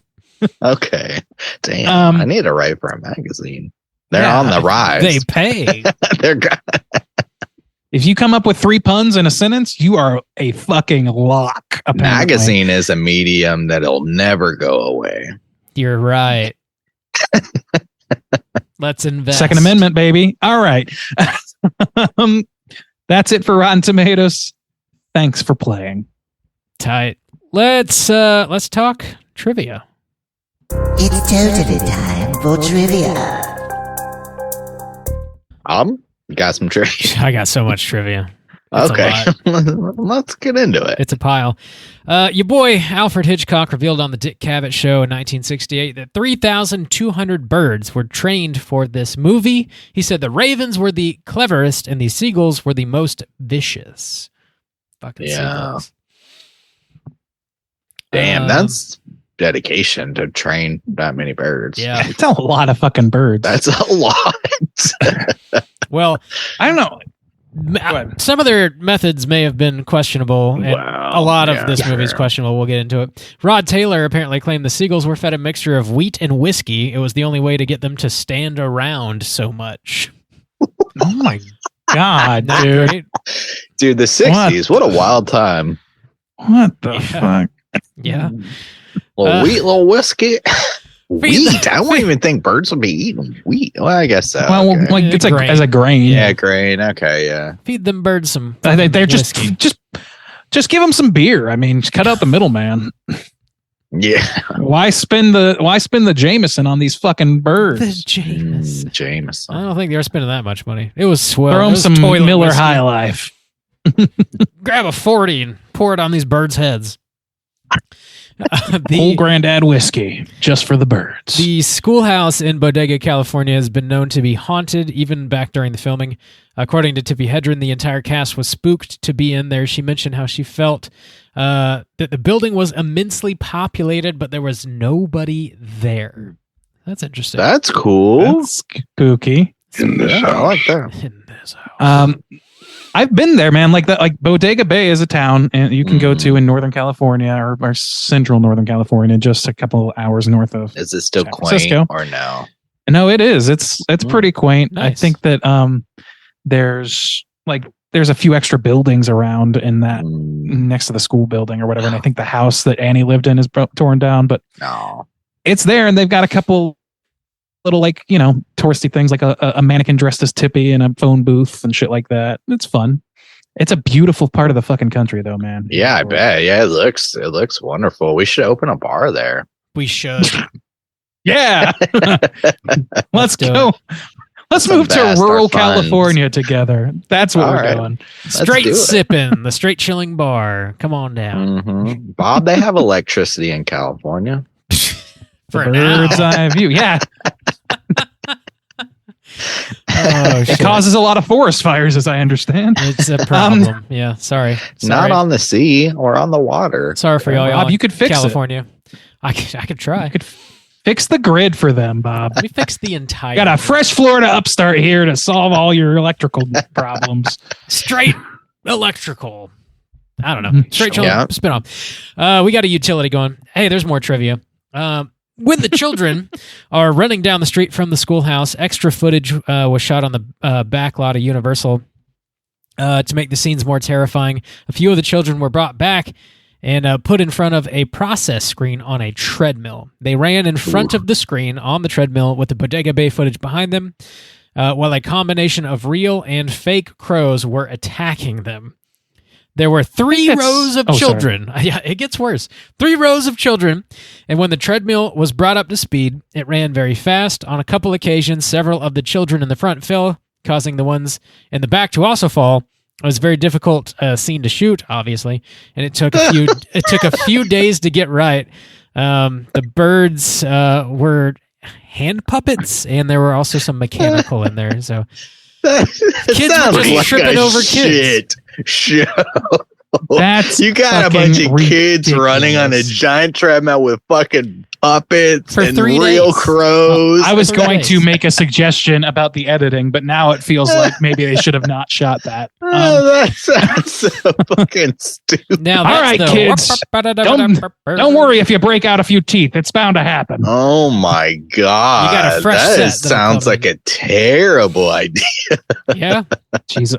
Okay. Damn. I need to write for a magazine. They're on the rise. They pay. They're If you come up with 3 puns in a sentence, you are a fucking lock. Apparently. Magazine is a medium that'll never go away. You're right. Let's invest. Second Amendment, baby. All right. That's it for Rotten Tomatoes. Thanks for playing. Tight. Let's talk trivia. It's totally time for trivia. You got some trivia? I got so much trivia. Okay. Let's get into it. It's a pile. Your boy Alfred Hitchcock revealed on the Dick Cavett Show in 1968 that 3,200 birds were trained for this movie. He said the ravens were the cleverest and the seagulls were the most vicious. Fucking seagulls. Damn, that's dedication to train that many birds. Yeah. It's a lot of fucking birds. That's a lot. Well, I don't know. Some of their methods may have been questionable, and a lot of this movie is questionable. We'll get into it. Rod Taylor apparently claimed the seagulls were fed a mixture of wheat and whiskey. It was the only way to get them to stand around so much. Oh my God, dude. Dude, the 60s, what a wild time. What the fuck? Yeah. Little wheat, little whiskey. Wheat? I don't even think birds would be eating wheat. Well, I guess so. Well, okay. like it's like as a grain. Yeah, grain. Okay, yeah. Feed them birds some. They're whiskey. just give them some beer. I mean, just cut out the middleman. Yeah. Why spend the Jameson on these fucking birds? The Jameson. Jameson. I don't think they were spending that much money. It was swell. Throw It them was some toilet Miller whiskey. High Life. Grab a 40 and pour it on these birds' heads. Old Granddad whiskey, just for the birds. The schoolhouse in Bodega, California has been known to be haunted even back during the filming. According to Tippi Hedren, the entire cast was spooked to be in there. She mentioned how she felt that the building was immensely populated, but there was nobody there. That's interesting. That's cool. That's spooky. I like that. In this house. I've been there, man. Like that, like Bodega Bay is a town, and you can go to in Northern California or central Northern California, just a couple hours north of. Is it still San quaint Francisco. or no? No, it is. It's pretty quaint. Nice. I think that there's a few extra buildings around in that next to the school building or whatever, and I think the house that Annie lived in is torn down, but No. it's there, and they've got a couple little touristy things like a mannequin dressed as Tippy in a phone booth and shit like that. It's fun. It's a beautiful part of the fucking country though, man. Yeah, I bet. Yeah, it looks wonderful. We should open a bar there. We should. Yeah. Let's do go. Let's Let's move to invest our rural funds. California together. That's what All we're right. doing. Straight do it. sipping, the straight chilling bar. Come on down. Mhm. Bob, they have electricity in California. For The now. bird's eye view. Yeah. Oh, It shit. causes a lot of forest fires, as I understand. It's a problem. Yeah, sorry. Not on the sea or on the water. Sorry for y'all. Bob, you could fix it. California. I could try. You could fix the grid for them, Bob. Let me fix the entire. Got a fresh Florida upstart here to solve all your electrical problems. straight electrical. I don't know. Straight chilling Yeah. spinoff. We got a utility going. Hey, there's more trivia. When the children are running down the street from the schoolhouse, extra footage was shot on the back lot of Universal to make the scenes more terrifying. A few of the children were brought back and put in front of a process screen on a treadmill. They ran in front of the screen on the treadmill with the Bodega Bay footage behind them, while a combination of real and fake crows were attacking them. There were three rows of children. Yeah, it gets worse. 3 rows of children. And when the treadmill was brought up to speed, it ran very fast. On a couple occasions, several of the children in the front fell, causing the ones in the back to also fall. It was a very difficult scene to shoot, obviously, and it took a few days to get right. The birds were hand puppets, and there were also some mechanical in there. So kids were just tripping over kids. Show. That's You got a bunch of kids running on a giant treadmill with fucking puppets For and 3 real days. crows. I was going Nice. to make a suggestion about the editing, but now it feels like maybe they should have not shot that. That sounds so fucking stupid. Now, All that's right, the kids. Don't worry if you break out a few teeth. It's bound to happen. Oh my god! You got a fresh set that that'll sounds come like a terrible idea. Yeah. Jesus.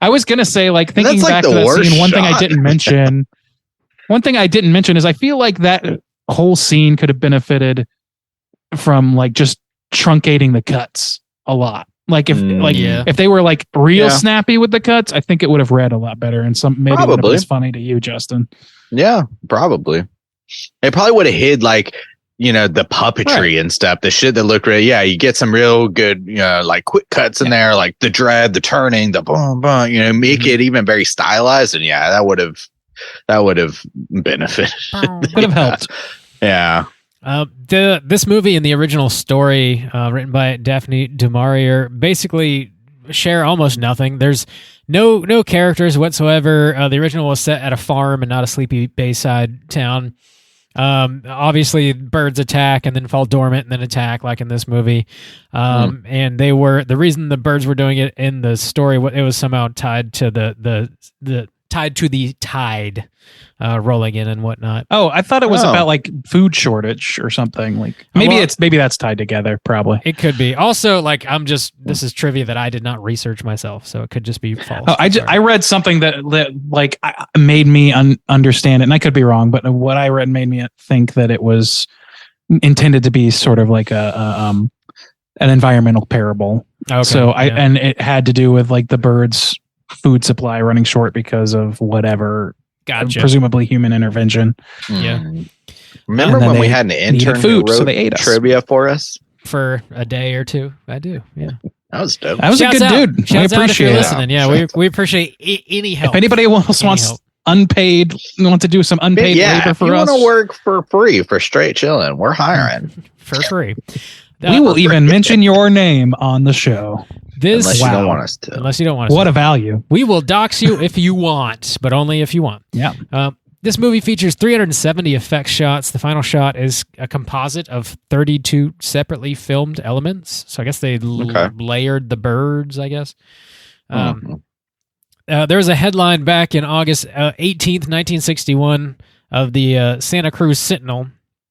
I was going to say, like, thinking That's like back the to that worst scene, one thing shot. I didn't mention is I feel like that whole scene could have benefited from like just truncating the cuts a lot. Like if they were like real snappy with the cuts, I think it would have read a lot better, and maybe it would have been as funny to you, Justin. Yeah, probably. It probably would have hid like the puppetry and stuff, the shit that looked real. Yeah, you get some real good like quick cuts in there, like the dread, the turning, the boom boom. Make it even very stylized, and that would have benefited. Could have helped. Yeah. This movie and the original story written by Daphne du Maurier basically share almost nothing. There's no characters whatsoever. The original was set at a farm and not a sleepy bayside town. Obviously, birds attack and then fall dormant and then attack, like in this movie. And they were the reason the birds were doing it in the story. It was somehow tied to the tide rolling in and whatnot. Oh, I thought it was about like food shortage or something. Like maybe that's tied together. Probably It could be. Also, like this is trivia that I did not research myself, so it could just be false. Oh, I read something that like made me understand it, and I could be wrong, but what I read made me think that it was intended to be sort of like an environmental parable. Okay, So and it had to do with like the birds' food supply running short because of whatever, gotcha. presumably human intervention. Yeah. Remember when we had an intern who wrote they ate us. trivia for us? For a day or two. I do, yeah. That was dope. That was Shouts a good out. dude. Shouts We out if appreciate you're it. listening. Yeah, we appreciate any help. If anybody else Any wants help. unpaid, want to do some unpaid labor if for you us, want to work for free for straight chilling, we're hiring. For free. we will even mention your name on the show. Unless you don't want us to. Unless you don't want us What to. a value. We will dox you if you want, but only if you want. Yeah. This movie features 370 effects shots. The final shot is a composite of 32 separately filmed elements. So I guess they layered the birds, I guess. There was a headline back in August 18th, 1961 of the Santa Cruz Sentinel.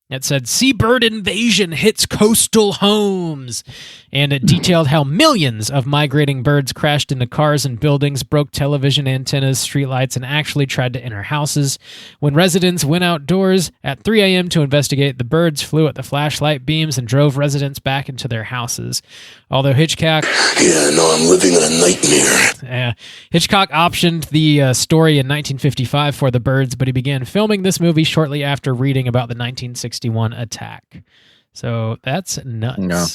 It said, "Seabird invasion hits coastal homes." And it detailed how millions of migrating birds crashed into cars and buildings, broke television antennas, streetlights, and actually tried to enter houses. When residents went outdoors at 3 a.m. to investigate, the birds flew at the flashlight beams and drove residents back into their houses. Although Hitchcock... Yeah, no, I'm living in a nightmare. Hitchcock optioned the story in 1955 for the birds, but he began filming this movie shortly after reading about the 1961 attack. So that's nuts. Yeah.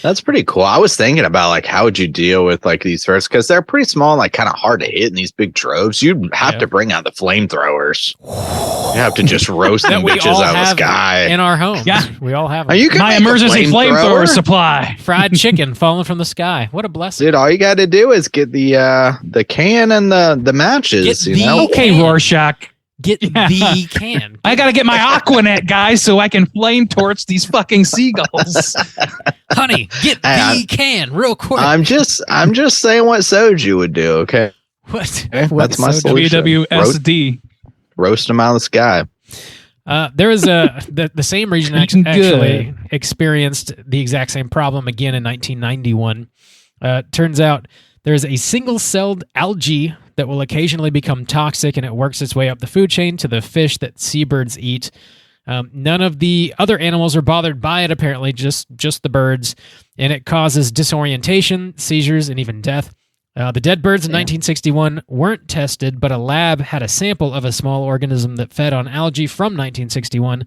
That's pretty cool. I was thinking about like how would you deal with like these birds because they're pretty small and like kind of hard to hit in these big droves. You'd have to bring out the flamethrowers. You have to just roast them bitches out of the sky in our home. Yeah, we all have them. My emergency flamethrower supply. Fried chicken falling from the sky. What a blessing, dude! All you got to do is get the can and the matches. Okay, Rorschach. Get the can. I got to get my Aquanet, guys, so I can flame torch these fucking seagulls. Honey, get the can real quick. I'm just saying what soju would do. Okay. What? Okay? That's my solution. WWSD. Roast them out of the sky. There was the same region actually experienced the exact same problem again in 1991. Turns out there's a single-celled algae that will occasionally become toxic, and it works its way up the food chain to the fish that seabirds eat. None of the other animals are bothered by it, apparently, just the birds, and it causes disorientation, seizures, and even death. The dead birds in 1961 weren't tested, but a lab had a sample of a small organism that fed on algae from 1961,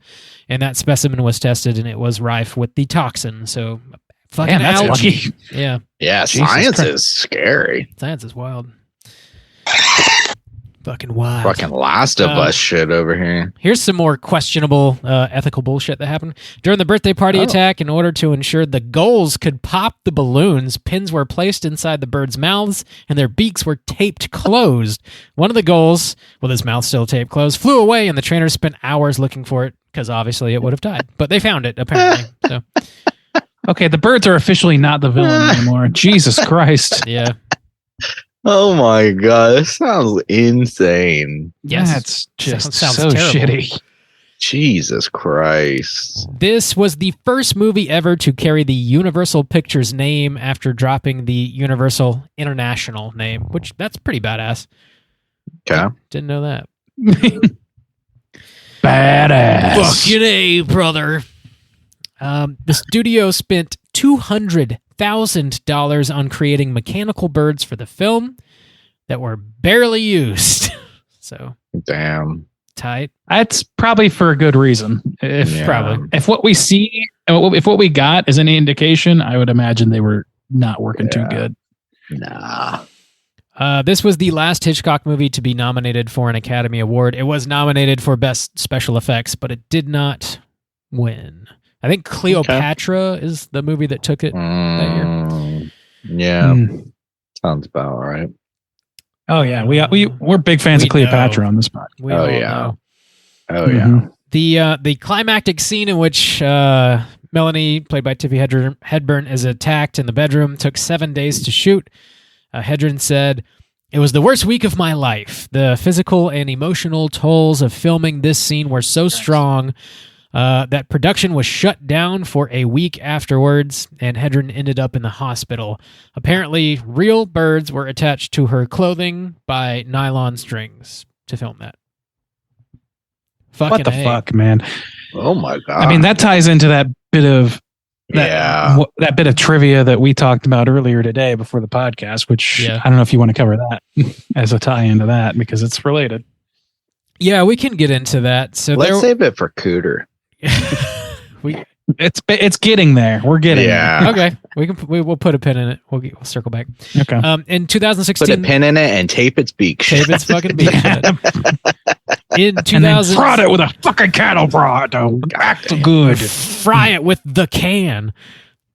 and that specimen was tested, and it was rife with the toxin. So, fucking that's algae. lucky. Yeah. Yeah, science is scary. Science is wild. Fucking wild. Fucking Last of Us shit over here. Here's some more questionable ethical bullshit that happened. During the birthday party attack, in order to ensure the gulls could pop the balloons, pins were placed inside the birds' mouths and their beaks were taped closed. One of the gulls, with his mouth still taped closed, flew away and the trainers spent hours looking for it because obviously it would have died. But they found it, apparently. So, okay, the birds are officially not the villain anymore. Jesus Christ. Yeah. Oh my god, this sounds insane. Yes. That's just Sounds so terrible. shitty. Jesus Christ. This was the first movie ever to carry the Universal Pictures name after dropping the Universal International name, which that's pretty badass. Okay. Didn't know that. Badass. Fucking A, brother. The studio spent $200,000 on creating mechanical birds for the film that were barely used. So, Damn. tight. That's probably for a good reason. If what we see, if what we got is any indication, I would imagine they were not working too good. Nah. This was the last Hitchcock movie to be nominated for an Academy Award. It was nominated for Best Special Effects, but it did not win. I think Cleopatra is the movie that took it that year. Yeah. Sounds about right. Oh yeah, we're big fans of Cleopatra on this podcast. Oh yeah. The climactic scene in which Melanie, played by Tippi Hedren, is attacked in the bedroom took 7 days to shoot. Hedren said, "It was the worst week of my life. The physical and emotional tolls of filming this scene were so strong that production was shut down for a week afterwards, and Hedren ended up in the hospital. Apparently, real birds were attached to her clothing by nylon strings to film that." What the fuck, man? Oh my god! I mean, that ties into that bit of that bit of trivia that we talked about earlier today before the podcast. Which I don't know if you want to cover that as a tie into that because it's related. Yeah, we can get into that. So let's save it for Cooter. It's getting there. We're getting there. Okay, we'll put a pin in it. We'll circle back. Okay. In 2016, put a pin in it and tape its beak. Tape its fucking beak. In 2000, prod it with a fucking cattle prod. Act good. Fry it with the can.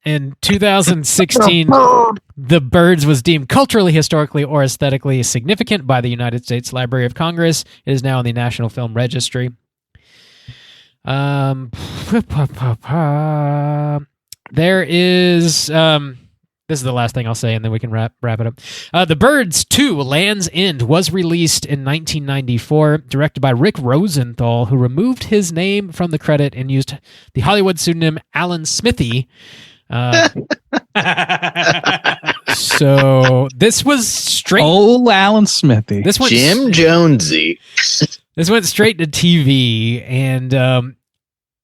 In 2016, The Birds was deemed culturally, historically, or aesthetically significant by the United States Library of Congress. It is now in the National Film Registry. There is this is the last thing I'll say, and then we can wrap it up. The Birds 2: Land's End was released in 1994, directed by Rick Rosenthal, who removed his name from the credit and used the Hollywood pseudonym Alan Smithy. So this was straight. Oh, Alan Smithy. This went Jim Jonesy. This went straight to TV, and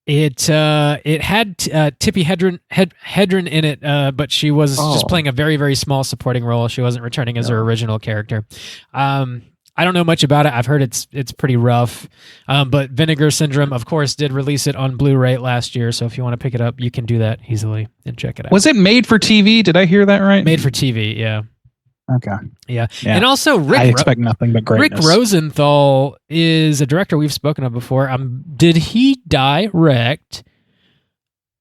it had Tippi Hedren in it, but she was just playing a very, very small supporting role. She wasn't returning as her original character. I don't know much about it. I've heard it's pretty rough, but Vinegar Syndrome, of course, did release it on Blu-ray last year. So if you want to pick it up, you can do that easily and check it out. Was it made for TV? Did I hear that right? Made for TV, yeah. Okay. Yeah. And also, I expect nothing but greatness. Rick Rosenthal is a director we've spoken of before. Did he direct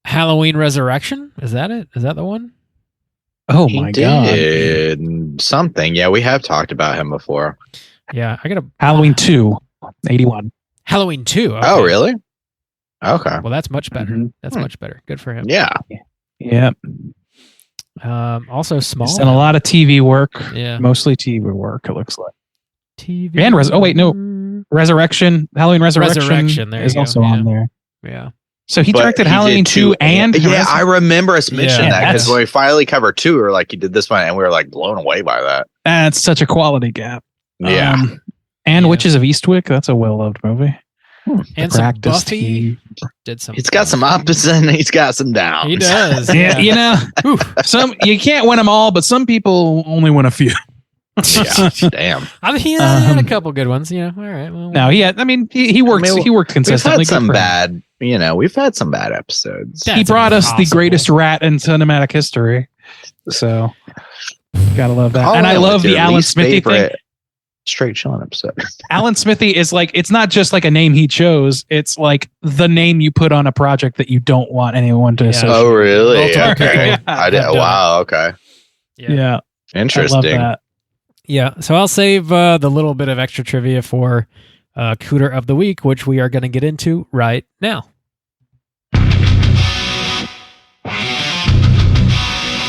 Halloween Resurrection? Is that it? Is that the one? Oh my God. Did something. Yeah, we have talked about him before. Yeah, I got Halloween 2, 81. Halloween 2. Okay. Oh, really? Okay. Well, that's much better. Mm-hmm. That's much better. Good for him. Yeah. Yeah. Also small. He's done a lot of TV work. Yeah. Mostly TV work, it looks like. TV. And Resurrection. Halloween Resurrection there is also on there. Yeah. So he directed Halloween 2 and yeah, I remember us mentioning that because that's- when we finally covered 2, we were like, he did this one, and we were like blown away by that. That's such a quality gap. Yeah. And Witches of Eastwick, that's a well-loved movie. And some Buffy. Did some. He's got some ups and he's got some downs. He does. Yeah, you know, you can't win them all, but some people only win a few. Yeah, damn. I mean, he had a couple good ones. You know, all right. Well, No, he had. I mean, he worked. He worked consistently. We've had some bad. You know, we've had some bad episodes. He brought us the greatest rat in cinematic history. So, gotta love that. And I love the Alan Smithy thing. Straight chilling episode. Alan Smithy is like, it's not just like a name he chose. It's like the name you put on a project that you don't want anyone to associate. Oh, really? Multiple Okay. people I did. Wow. Okay. Yeah. Interesting. I love that. Yeah. So I'll save the little bit of extra trivia for Cooter of the Week, which we are going to get into right now.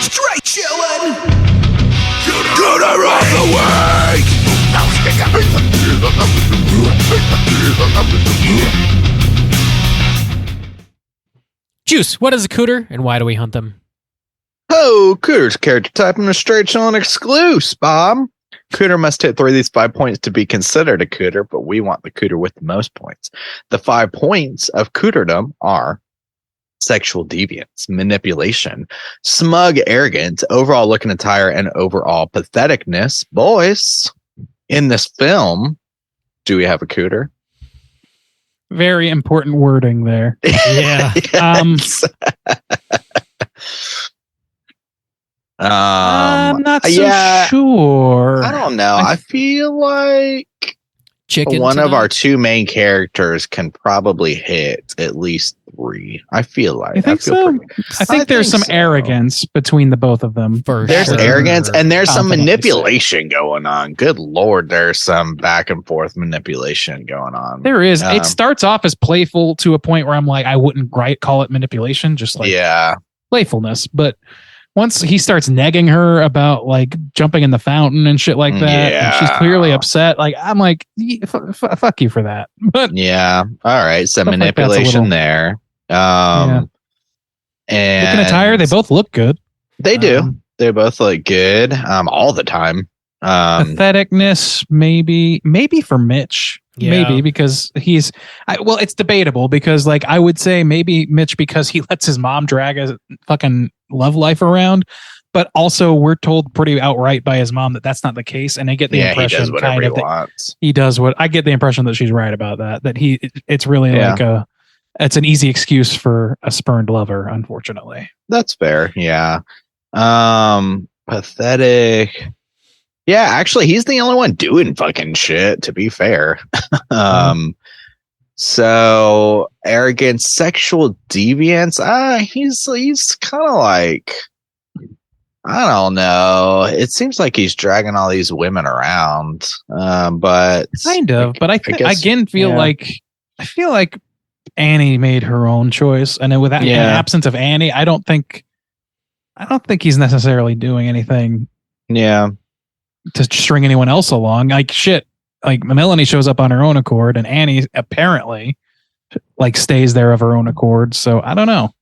Straight chillin'. Cooter of the Week. Juice, what is a Cooter and why do we hunt them? Oh, Cooter's character type in a straight chilling exclusive, Bob. Cooter must hit 3 of these 5 points to be considered a Cooter, but we want the Cooter with the most points. The 5 points of Cooterdom are sexual deviance, manipulation, smug arrogance, overall look and attire, and overall patheticness. Boys, in this film, do we have a Cooter? Very important wording there. Yeah. I'm not so yeah, sure. I don't know. I feel like one of our 2 main characters can probably hit at least 3. I feel like. I think so. I think there's some arrogance between the both of them. There's arrogance and there's some manipulation going on. Good Lord, there's some back and forth manipulation going on. There is. It starts off as playful to a point where I'm like, I wouldn't call it manipulation, just like playfulness. But once he starts negging her about like jumping in the fountain and shit like that, and she's clearly upset. Like I'm like, fuck you for that. But yeah, all right, some manipulation there. And looking attire, they both look good. They do. They both look good. All the time. Patheticness, maybe for Mitch. Yeah. Maybe because it's debatable because like I would say maybe Mitch because he lets his mom drag his fucking love life around, but also we're told pretty outright by his mom that that's not the case, and I get the impression he does whatever kind of he wants. he does what I get the impression that she's right about that. That it's really like it's an easy excuse for a spurned lover, unfortunately. That's fair. Yeah. Pathetic. Yeah, actually, he's the only one doing fucking shit, to be fair. So arrogance, sexual deviance. He's kind of like, I don't know. It seems like he's dragging all these women around. But kind of. But I feel like Annie made her own choice, and with that in absence of Annie, I don't think he's necessarily doing anything. Yeah. To string anyone else along. Like shit. Like Melanie shows up on her own accord, and Annie apparently like stays there of her own accord. So I don't know.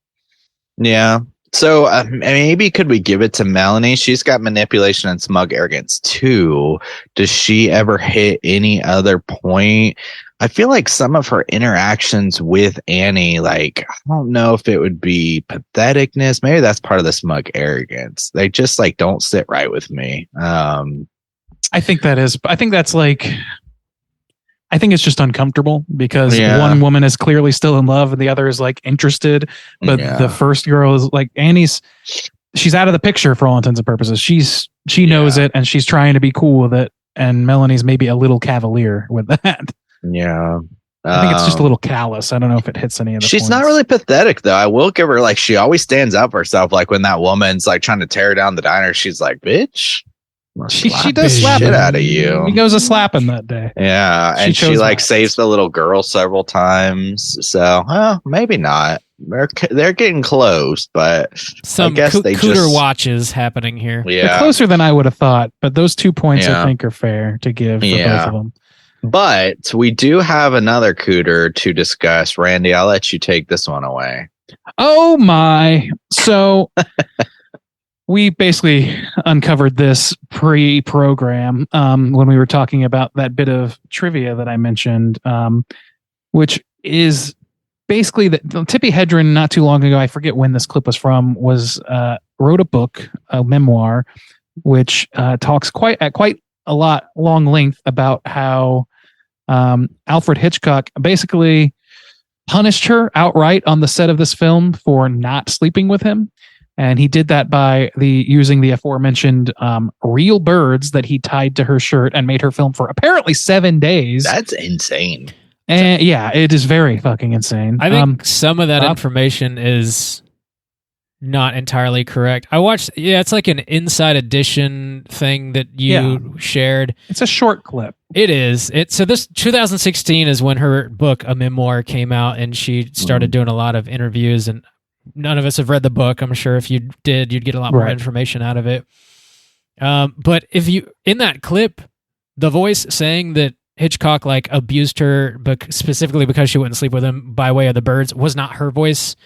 Yeah. So maybe could we give it to Melanie? She's got manipulation and smug arrogance too. Does she ever hit any other point? I feel like some of her interactions with Annie, like, I don't know if it would be patheticness. Maybe that's part of the smug arrogance. They just like don't sit right with me. I think that's like, I think it's just uncomfortable because one woman is clearly still in love and the other is like interested. But the first girl is like, she's out of the picture for all intents and purposes. She knows it and she's trying to be cool with it. And Melanie's maybe a little cavalier with that. Yeah. I think it's just a little callous. I don't know if it hits any of the She's points. not really pathetic though. I will give her like, she always stands up for herself. Like when that woman's like trying to tear down the diner, she's like, bitch. She does slap shit out of you. He goes a slapping that day. Yeah, and she like saves the little girl several times. So, maybe not. They're getting close, but some I guess they Cooter watches happening here. Yeah, they're closer than I would have thought. But those 2 points I think are fair to give for both of them. But we do have another Cooter to discuss. Randy, I'll let you take this one away. Oh my! So. We basically uncovered this pre-program when we were talking about that bit of trivia that I mentioned, which is basically that Tippi Hedren, not too long ago, I forget when this clip was from, wrote a book, a memoir, which talks quite a lot, long length about how Alfred Hitchcock basically punished her outright on the set of this film for not sleeping with him. And he did that by using the aforementioned real birds that he tied to her shirt and made her film for apparently 7 days. That's insane. And it is very fucking insane. I think some of that information is not entirely correct. I watched, it's like an Inside Edition thing that you shared. It's a short clip. It is. So this 2016 is when her book, A Memoir, came out, and she started doing a lot of interviews, and none of us have read the book. I'm sure if you did, you'd get a lot more information out of it. But if you, in that clip, the voice saying that Hitchcock like abused her, but specifically because she wouldn't sleep with him by way of the birds, was not her voice.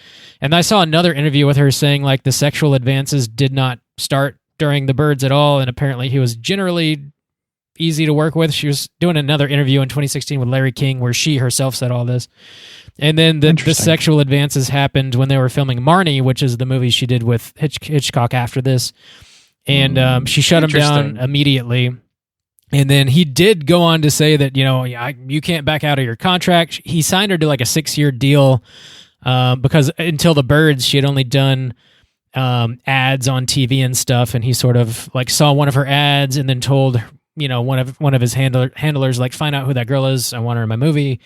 And I saw another interview with her saying like the sexual advances did not start during the birds at all. And apparently he was generally easy to work with. She was doing another interview in 2016 with Larry King where she herself said all this. And then the sexual advances happened when they were filming Marnie, which is the movie she did with Hitchcock after this. And she shut him down immediately. And then he did go on to say that, you can't back out of your contract. He signed her to like a 6-year deal because until the birds, she had only done ads on TV and stuff. And he sort of like saw one of her ads and then told, one of his handlers, like, find out who that girl is. I want her in my movie.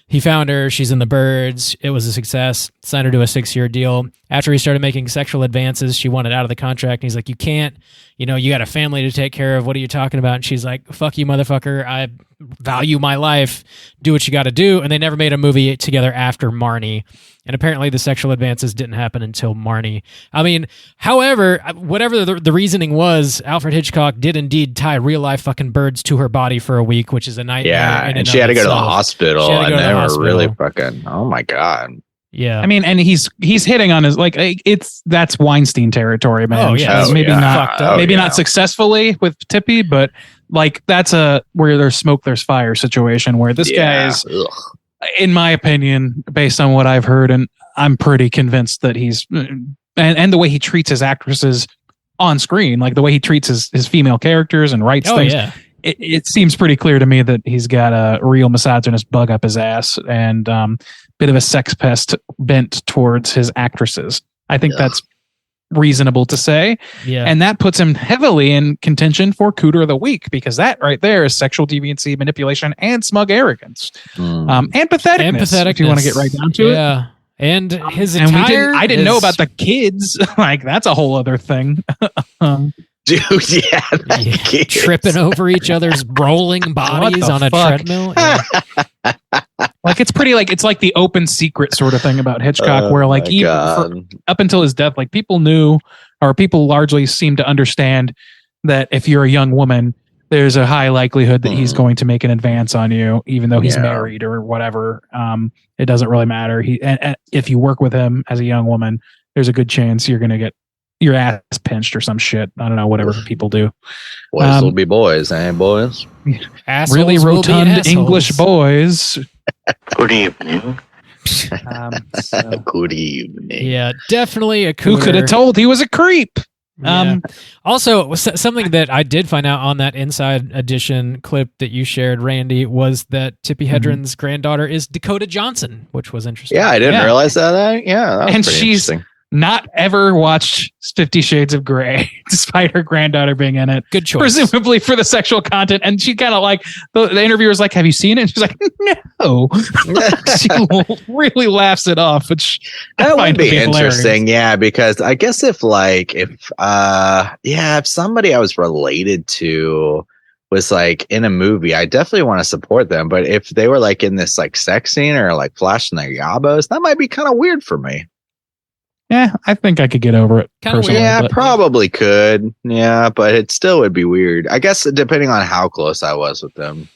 He found her. She's in the birds. It was a success. Signed her to a 6-year deal. After he started making sexual advances, she wanted out of the contract. And he's like, you can't, you got a family to take care of. What are you talking about? And she's like, fuck you, motherfucker. I value my life. Do what you got to do. And they never made a movie together after Marnie. And apparently the sexual advances didn't happen until Marnie. I mean, however, whatever the reasoning was, Alfred Hitchcock did indeed tie real life fucking birds to her body for a week, which is a nightmare. Yeah, and she had to go to the hospital. And they were really fucking, oh my God. Yeah. I mean, and he's hitting on his, like, that's Weinstein territory, man. Oh, yeah. Maybe not successfully with Tippi, but like that's a where there's smoke, there's fire situation where this guy is, in my opinion, based on what I've heard, and I'm pretty convinced that he's, and the way he treats his actresses on screen, like the way he treats his female characters and writes things. Yeah. It seems pretty clear to me that he's got a real misogynist bug up his ass and bit of a sex pest bent towards his actresses. I think that's reasonable to say. Yeah. And that puts him heavily in contention for Cooter of the Week, because that right there is sexual deviancy, manipulation, and smug arrogance. And patheticness, if you want to get right down to it. Yeah. And his and attire. I didn't know about the kids. Like, that's a whole other thing. Dude, yeah. Tripping over each other's rolling bodies on a treadmill. Yeah. Like, it's pretty, like, it's like the open secret sort of thing about Hitchcock, where like even up until his death, like people knew, or people largely seemed to understand that if you're a young woman, there's a high likelihood that he's going to make an advance on you, even though he's married or whatever. It doesn't really matter. And if you work with him as a young woman, there's a good chance you're going to get your ass pinched or some shit. I don't know, whatever people do. Boys will be boys, eh, boys? Assholes really will be rotund assholes. English boys. Good evening. Good evening. Yeah, definitely a Cooter. Who could have told he was a creep? Yeah. Also, something that I did find out on that Inside Edition clip that you shared, Randy, was that Tippi Hedren's granddaughter is Dakota Johnson, which was interesting. Yeah, I didn't realize that. That was And pretty she's interesting. not ever watched 50 Shades of Grey, despite her granddaughter being in it. Good choice. Presumably for the sexual content. And she kind of like, the interviewer's like, have you seen it? And she's like, no. She really laughs it off, which that would be interesting. Yeah, because I guess if somebody I was related to was like in a movie, I definitely want to support them. But if they were like in this like sex scene or like flashing their yabos, that might be kind of weird for me. Yeah, I think I could get over it. Kinda personally, Yeah, but probably could. Yeah, but it still would be weird. I guess depending on how close I was with them.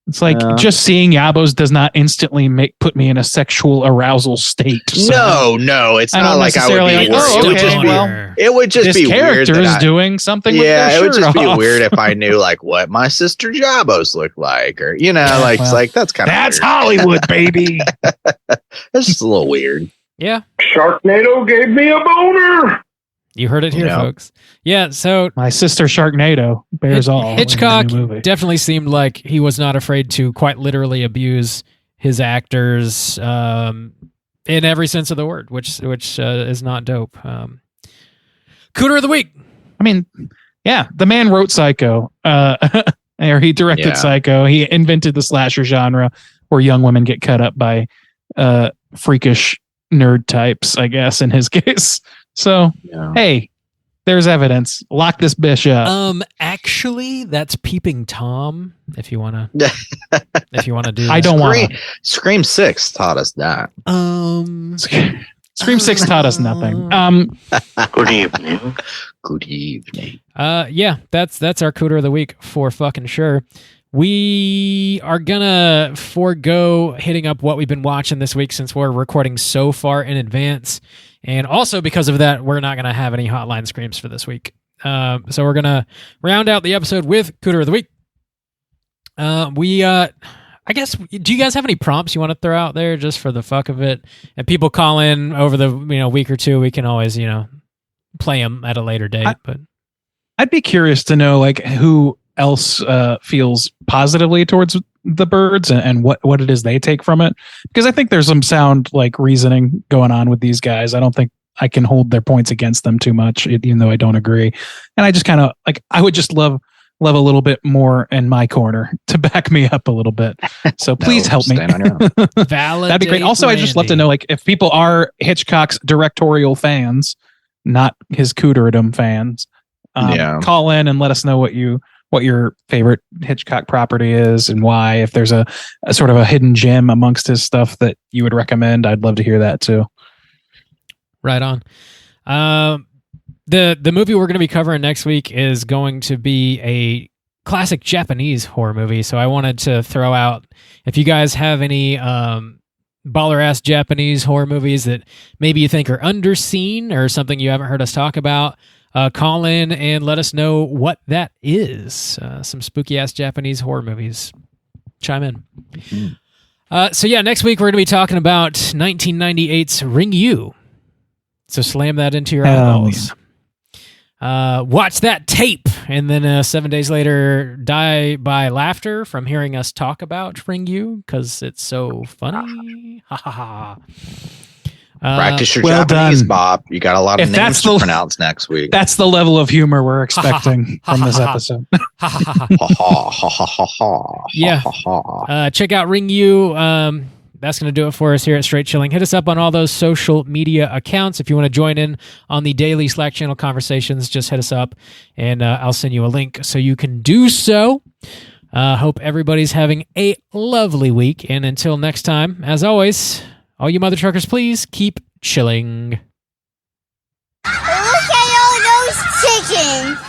it's like just seeing yabos does not instantly put me in a sexual arousal state. So No, it's I not don't like I would be necessarily worried. like, oh, It would okay, just be, well, it would just this be weird. character is doing something with Yeah, their it would shirt just be off. weird if I knew like what my sister Jabos look like, or like it's like that's kind of That's Hollywood, baby. It's just a little weird. Yeah. Sharknado gave me a boner. You heard it here, folks. Yeah, so My sister Sharknado bears all. Hitchcock in the new movie. definitely seemed like he was not afraid to quite literally abuse his actors in every sense of the word, which is not dope. Cooter of the Week. I mean, yeah, the man wrote Psycho, or he directed Psycho. He invented the slasher genre where young women get cut up by freakish nerd types, I guess, in his case. So, hey, there's evidence. Lock this bitch up. Actually, that's Peeping Tom. If you wanna do that. I don't want to. Scream 6 taught us that. Scream 6 taught us nothing. Good evening. Good evening. Yeah, that's our Cooter of the Week for fucking sure. We are gonna forego hitting up what we've been watching this week since we're recording so far in advance, and also because of that, we're not gonna have any hotline screams for this week. So we're gonna round out the episode with Cooter of the Week. I guess, do you guys have any prompts you want to throw out there just for the fuck of it? And people call in over the week or two, we can always play them at a later date. But I'd be curious to know like who else feels positively towards the birds and what it is they take from it, because I think there's some sound like reasoning going on with these guys. I don't think I can hold their points against them too much, even though I don't agree. And I just kind of like, I would just love a little bit more in my corner to back me up a little bit. So please help me. That'd be great. Also, I'd just love to know like if people are Hitchcock's directorial fans, not his Cooterdom fans. Call in and let us know what your favorite Hitchcock property is and why. If there's a sort of a hidden gem amongst his stuff that you would recommend, I'd love to hear that too. Right on. The movie we're going to be covering next week is going to be a classic Japanese horror movie. So I wanted to throw out, if you guys have any baller-ass Japanese horror movies that maybe you think are underseen or something you haven't heard us talk about, call in and let us know what that is. Some spooky-ass Japanese horror movies. Chime in. Mm-hmm. So yeah, next week we're going to be talking about 1998's Ring You. So slam that into your eyeballs. watch that tape, and then 7 days later die by laughter from hearing us talk about Ringu because it's so funny. Ha ha ha. Practice your well Japanese, done. Bob. You got a lot of names to pronounce next week. That's the level of humor we're expecting from this episode. Yeah. Check out Ringu. That's going to do it for us here at Straight Chilling. Hit us up on all those social media accounts. If you want to join in on the daily Slack channel conversations, just hit us up and I'll send you a link so you can do so. Hope everybody's having a lovely week. And until next time, as always, all you mother truckers, please keep chilling. Look at all those chickens!